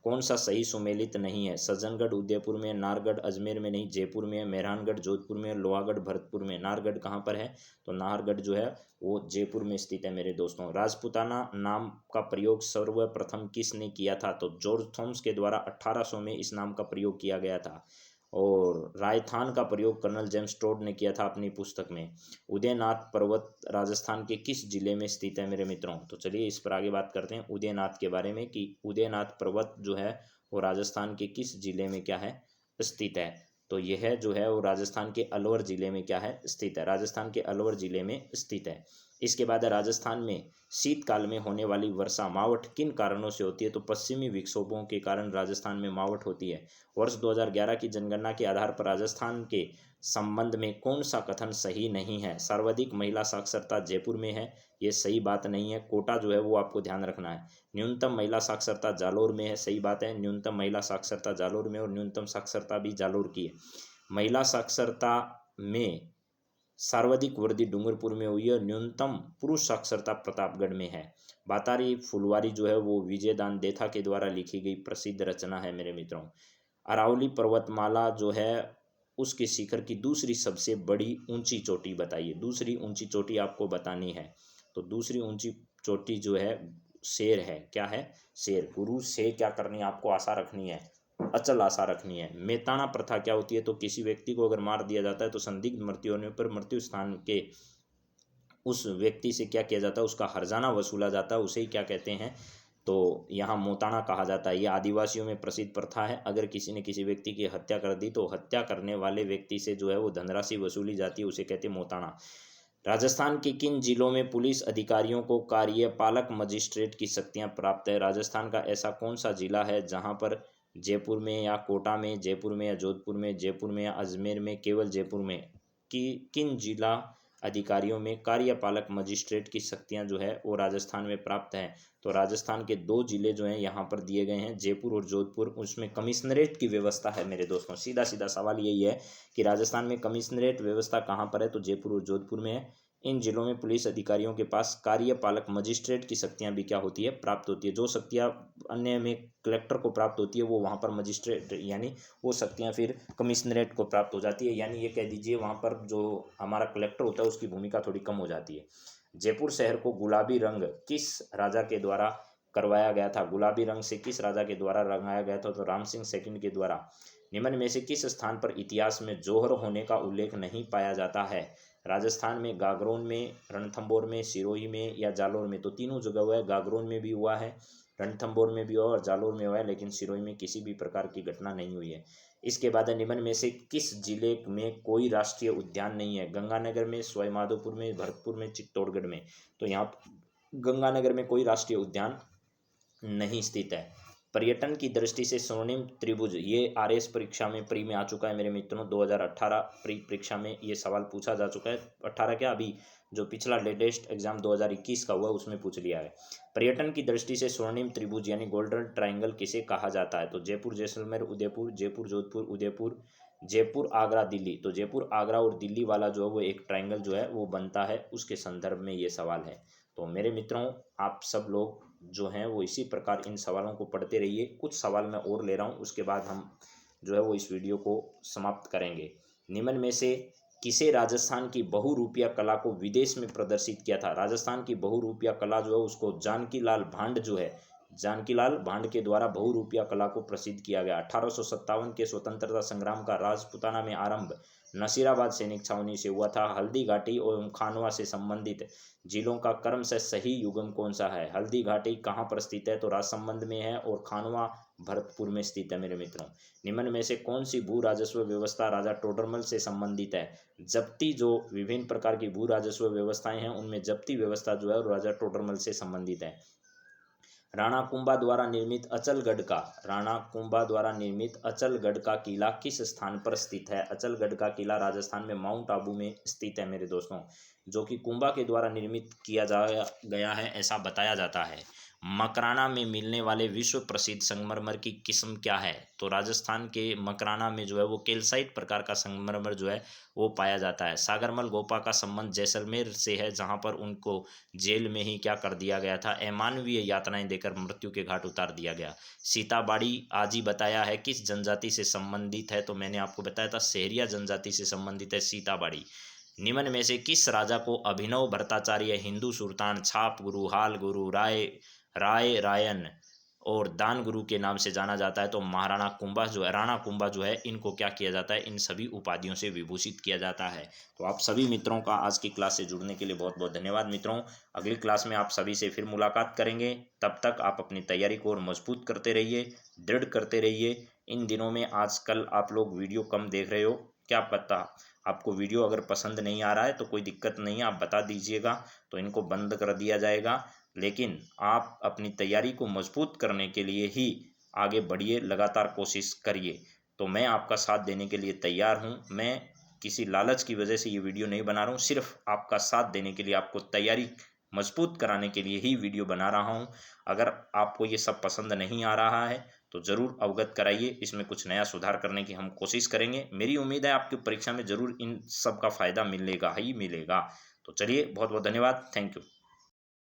कौन सा सही सुमेलित नहीं है, सज्जनगढ़ उदयपुर में, नाहरगढ़ अजमेर में नहीं, जयपुर में, मेहरानगढ़ जोधपुर में, लोहागढ़ भरतपुर में। नाहरगढ़ कहाँ पर है, तो नाहरगढ़ जो है वो जयपुर में स्थित है मेरे दोस्तों। राजपूताना नाम का प्रयोग सर्वप्रथम किसने किया था, तो जॉर्ज थॉमस के द्वारा 1800 में इस नाम का प्रयोग किया गया था। और रायथान का प्रयोग कर्नल जेम्स टोड ने किया था अपनी पुस्तक में। उदयनाथ पर्वत राजस्थान के किस जिले में स्थित है मेरे मित्रों, तो चलिए इस पर आगे बात करते हैं उदयनाथ के बारे में, कि उदयनाथ पर्वत जो है वो राजस्थान के किस जिले में क्या है स्थित है, तो यह जो है वो राजस्थान के अलवर जिले में क्या है स्थित है, राजस्थान के अलवर जिले में स्थित है। इसके बाद राजस्थान में शीतकाल में होने वाली वर्षा मावठ किन कारणों से होती है, तो पश्चिमी विक्षोभों के कारण राजस्थान में मावठ होती है। वर्ष 2011 की जनगणना के आधार पर राजस्थान के संबंध में कौन सा कथन सही नहीं है, सर्वाधिक महिला साक्षरता जयपुर में है, ये सही बात नहीं है। कोटा जो है वो आपको ध्यान रखना है। न्यूनतम महिला साक्षरता जालोर में है, सही बात है, न्यूनतम महिला साक्षरता जालोर में और न्यूनतम साक्षरता भी जालोर की है। महिला साक्षरता में सर्वाधिक वृद्धि डूंगरपुर में हुई है और न्यूनतम पुरुष साक्षरता प्रतापगढ़ में है। बात आ रही फुलवारी जो है वो विजयदान देथा के द्वारा लिखी गई प्रसिद्ध रचना है मेरे मित्रों। अरावली पर्वतमाला जो है उसके शिखर की दूसरी सबसे बड़ी ऊंची चोटी बताइए। दूसरी ऊंची चोटी आपको बतानी है। तो दूसरी ऊंची चोटी जो है शेर है। क्या है? शेर। गुरु से क्या करनी है आपको? आशा रखनी है, अचल आशा रखनी है। मेताना प्रथा क्या होती है? तो किसी व्यक्ति को अगर मार दिया जाता है तो संदिग्ध मृत्यु होने पर मृत्यु स्थान के उस व्यक्ति से क्या किया जाता है? उसका हर्जाना वसूला जाता है। उसे ही क्या कहते हैं? तो यहाँ मोताना कहा जाता है। ये आदिवासियों में प्रसिद्ध प्रथा है। अगर किसी ने किसी व्यक्ति की हत्या कर दी तो हत्या करने वाले व्यक्ति से जो है वो धनराशि वसूली जाती है, उसे कहते हैं मोताना। राजस्थान के किन जिलों में पुलिस अधिकारियों को कार्यपालक मजिस्ट्रेट की शक्तियां प्राप्त है? राजस्थान का ऐसा कौन सा जिला है जहां पर जयपुर में या कोटा में, जयपुर में या जोधपुर में, जयपुर में या अजमेर में, केवल जयपुर में किन जिला अधिकारियों में कार्यपालक मजिस्ट्रेट की शक्तियां जो है वो राजस्थान में प्राप्त हैं? तो राजस्थान के 2 जिले जो हैं यहाँ पर दिए गए हैं, जयपुर और जोधपुर। उसमें कमिश्नरेट की व्यवस्था है मेरे दोस्तों। सीधा सीधा सवाल यही है कि राजस्थान में कमिश्नरेट व्यवस्था कहाँ पर है? तो जयपुर और जोधपुर में है। इन जिलों में पुलिस अधिकारियों के पास कार्यपालक मजिस्ट्रेट की शक्तियां भी क्या होती है? प्राप्त होती है। जो शक्तियां अन्य में कलेक्टर को प्राप्त होती है वो वहाँ पर मजिस्ट्रेट यानी वो शक्तियां फिर कमिश्नरेट को प्राप्त हो जाती है। यानी ये कह दीजिए वहाँ पर जो हमारा कलेक्टर होता है उसकी भूमिका थोड़ी कम हो जाती है। जयपुर शहर को गुलाबी रंग किस राजा के द्वारा करवाया गया था? गुलाबी रंग से किस राजा के द्वारा रंगाया गया था? तो राम सिंह सेकंड के द्वारा। निम्न में से किस स्थान पर इतिहास में जौहर होने का उल्लेख नहीं पाया जाता है? राजस्थान में गागरोन में, रणथंभौर में, सिरोही में या जालोर में? तो तीनों जगह हुआ है। गागरोन में भी हुआ है, रणथंभौर में भी हुआ और जालोर में हुआ है, लेकिन सिरोही में किसी भी प्रकार की घटना नहीं हुई है। इसके बाद निम्न में से किस जिले में कोई राष्ट्रीय उद्यान नहीं है? गंगानगर में, सवाईमाधोपुर में, भरतपुर में, चित्तौड़गढ़ में? तो यहाँ गंगानगर में कोई राष्ट्रीय उद्यान नहीं स्थित है। पर्यटन की दृष्टि से स्वर्णिम त्रिभुज, ये आरएस परीक्षा में प्री में आ चुका है मेरे मित्रों। 2018 प्री परीक्षा में ये सवाल पूछा जा चुका है। 18 क्या, अभी जो पिछला लेटेस्ट एग्जाम 2021 का हुआ उसमें पूछ लिया है। पर्यटन की दृष्टि से स्वर्णिम त्रिभुज यानी गोल्डन ट्राइंगल किसे कहा जाता है? तो जयपुर जैसलमेर उदयपुर, जयपुर जोधपुर उदयपुर, जयपुर आगरा दिल्ली। तो जयपुर आगरा और दिल्ली वाला जो है वो एक ट्राइंगल जो है वो बनता है, उसके संदर्भ में ये सवाल है। तो मेरे मित्रों आप सब लोग जो हैं वो इसी प्रकार इन सवालों को पढ़ते रहिए। कुछ सवाल मैं और ले रहा हूँ, उसके बाद हम जो है वो इस वीडियो को समाप्त करेंगे। निम्न में से किसे राजस्थान की बहुरूपिया कला को विदेश में प्रदर्शित किया था? राजस्थान की बहुरूपिया कला जो है उसको जानकी लाल भांड जो है, जानकी लाल भांड के द्वारा बहुरूपिया कला को प्रसिद्ध किया गया। 1857 के स्वतंत्रता संग्राम का राजपुताना में आरंभ नसीराबाद सैनिक छावनी से हुआ था। हल्दी घाटी एवं खानवा से संबंधित जिलों का क्रम से सही युग्म कौन सा है? हल्दी घाटी कहाँ पर स्थित है? तो राजसमंद में है और खानवा भरतपुर में स्थित है मेरे मित्रों। निम्न में से कौन सी भू राजस्व व्यवस्था राजा टोडरमल से संबंधित है? जब्ती, जो विभिन्न प्रकार की भू राजस्व व्यवस्थाएं हैं उनमें जब्ती व्यवस्था जो है राजा टोडरमल से संबंधित है। राणा कुंभा द्वारा निर्मित अचलगढ़ का, राणा कुंभा द्वारा निर्मित अचलगढ़ का किला किस स्थान पर स्थित है? अचलगढ़ का किला राजस्थान में माउंट आबू में स्थित है मेरे दोस्तों, जो कि कुंभा के द्वारा निर्मित किया गया है ऐसा बताया जाता है। मकराना में मिलने वाले विश्व प्रसिद्ध संगमरमर की किस्म क्या है? तो राजस्थान के मकराना में जो है वो कैल्साइट प्रकार का संगमरमर जो है वो पाया जाता है। सागरमल गोपा का संबंध जैसलमेर से है, जहां पर उनको जेल में ही क्या कर दिया गया था? अमानवीय यातनाएं देकर मृत्यु के घाट उतार दिया गया। सीताबाड़ी आज ही बताया है किस जनजाति से संबंधित है? तो मैंने आपको बताया था सहरिया जनजाति से संबंधित है सीताबाड़ी। निम्न में से किस राजा को अभिनव भट्टाचार्य, हिंदू सुल्तान, छाप गुरु, हाल गुरु, रायन और दान गुरु के नाम से जाना जाता है? तो महाराणा कुंभा जो है, राणा कुंभा जो है, इनको क्या किया जाता है? इन सभी उपाधियों से विभूषित किया जाता है। तो आप सभी मित्रों का आज की क्लास से जुड़ने के लिए बहुत बहुत धन्यवाद मित्रों। अगली क्लास में आप सभी से फिर मुलाकात करेंगे। तब तक आप अपनी तैयारी को और मजबूत करते रहिए, दृढ़ करते रहिए। इन दिनों में आजकल आप लोग वीडियो कम देख रहे हो, क्या पता आपको वीडियो अगर पसंद नहीं आ रहा है तो कोई दिक्कत नहीं है, आप बता दीजिएगा तो इनको बंद कर दिया जाएगा। लेकिन आप अपनी तैयारी को मजबूत करने के लिए ही आगे बढ़िए, लगातार कोशिश करिए। तो मैं आपका साथ देने के लिए तैयार हूं। मैं किसी लालच की वजह से ये वीडियो नहीं बना रहा हूं, सिर्फ आपका साथ देने के लिए, आपको तैयारी मजबूत कराने के लिए ही वीडियो बना रहा हूँ। अगर आपको ये सब पसंद नहीं आ रहा है तो ज़रूर अवगत कराइए, इसमें कुछ नया सुधार करने की हम कोशिश करेंगे। मेरी उम्मीद है आपकी परीक्षा में ज़रूर इन सब का फ़ायदा मिलेगा ही मिलेगा। तो चलिए, बहुत बहुत धन्यवाद। Thank you.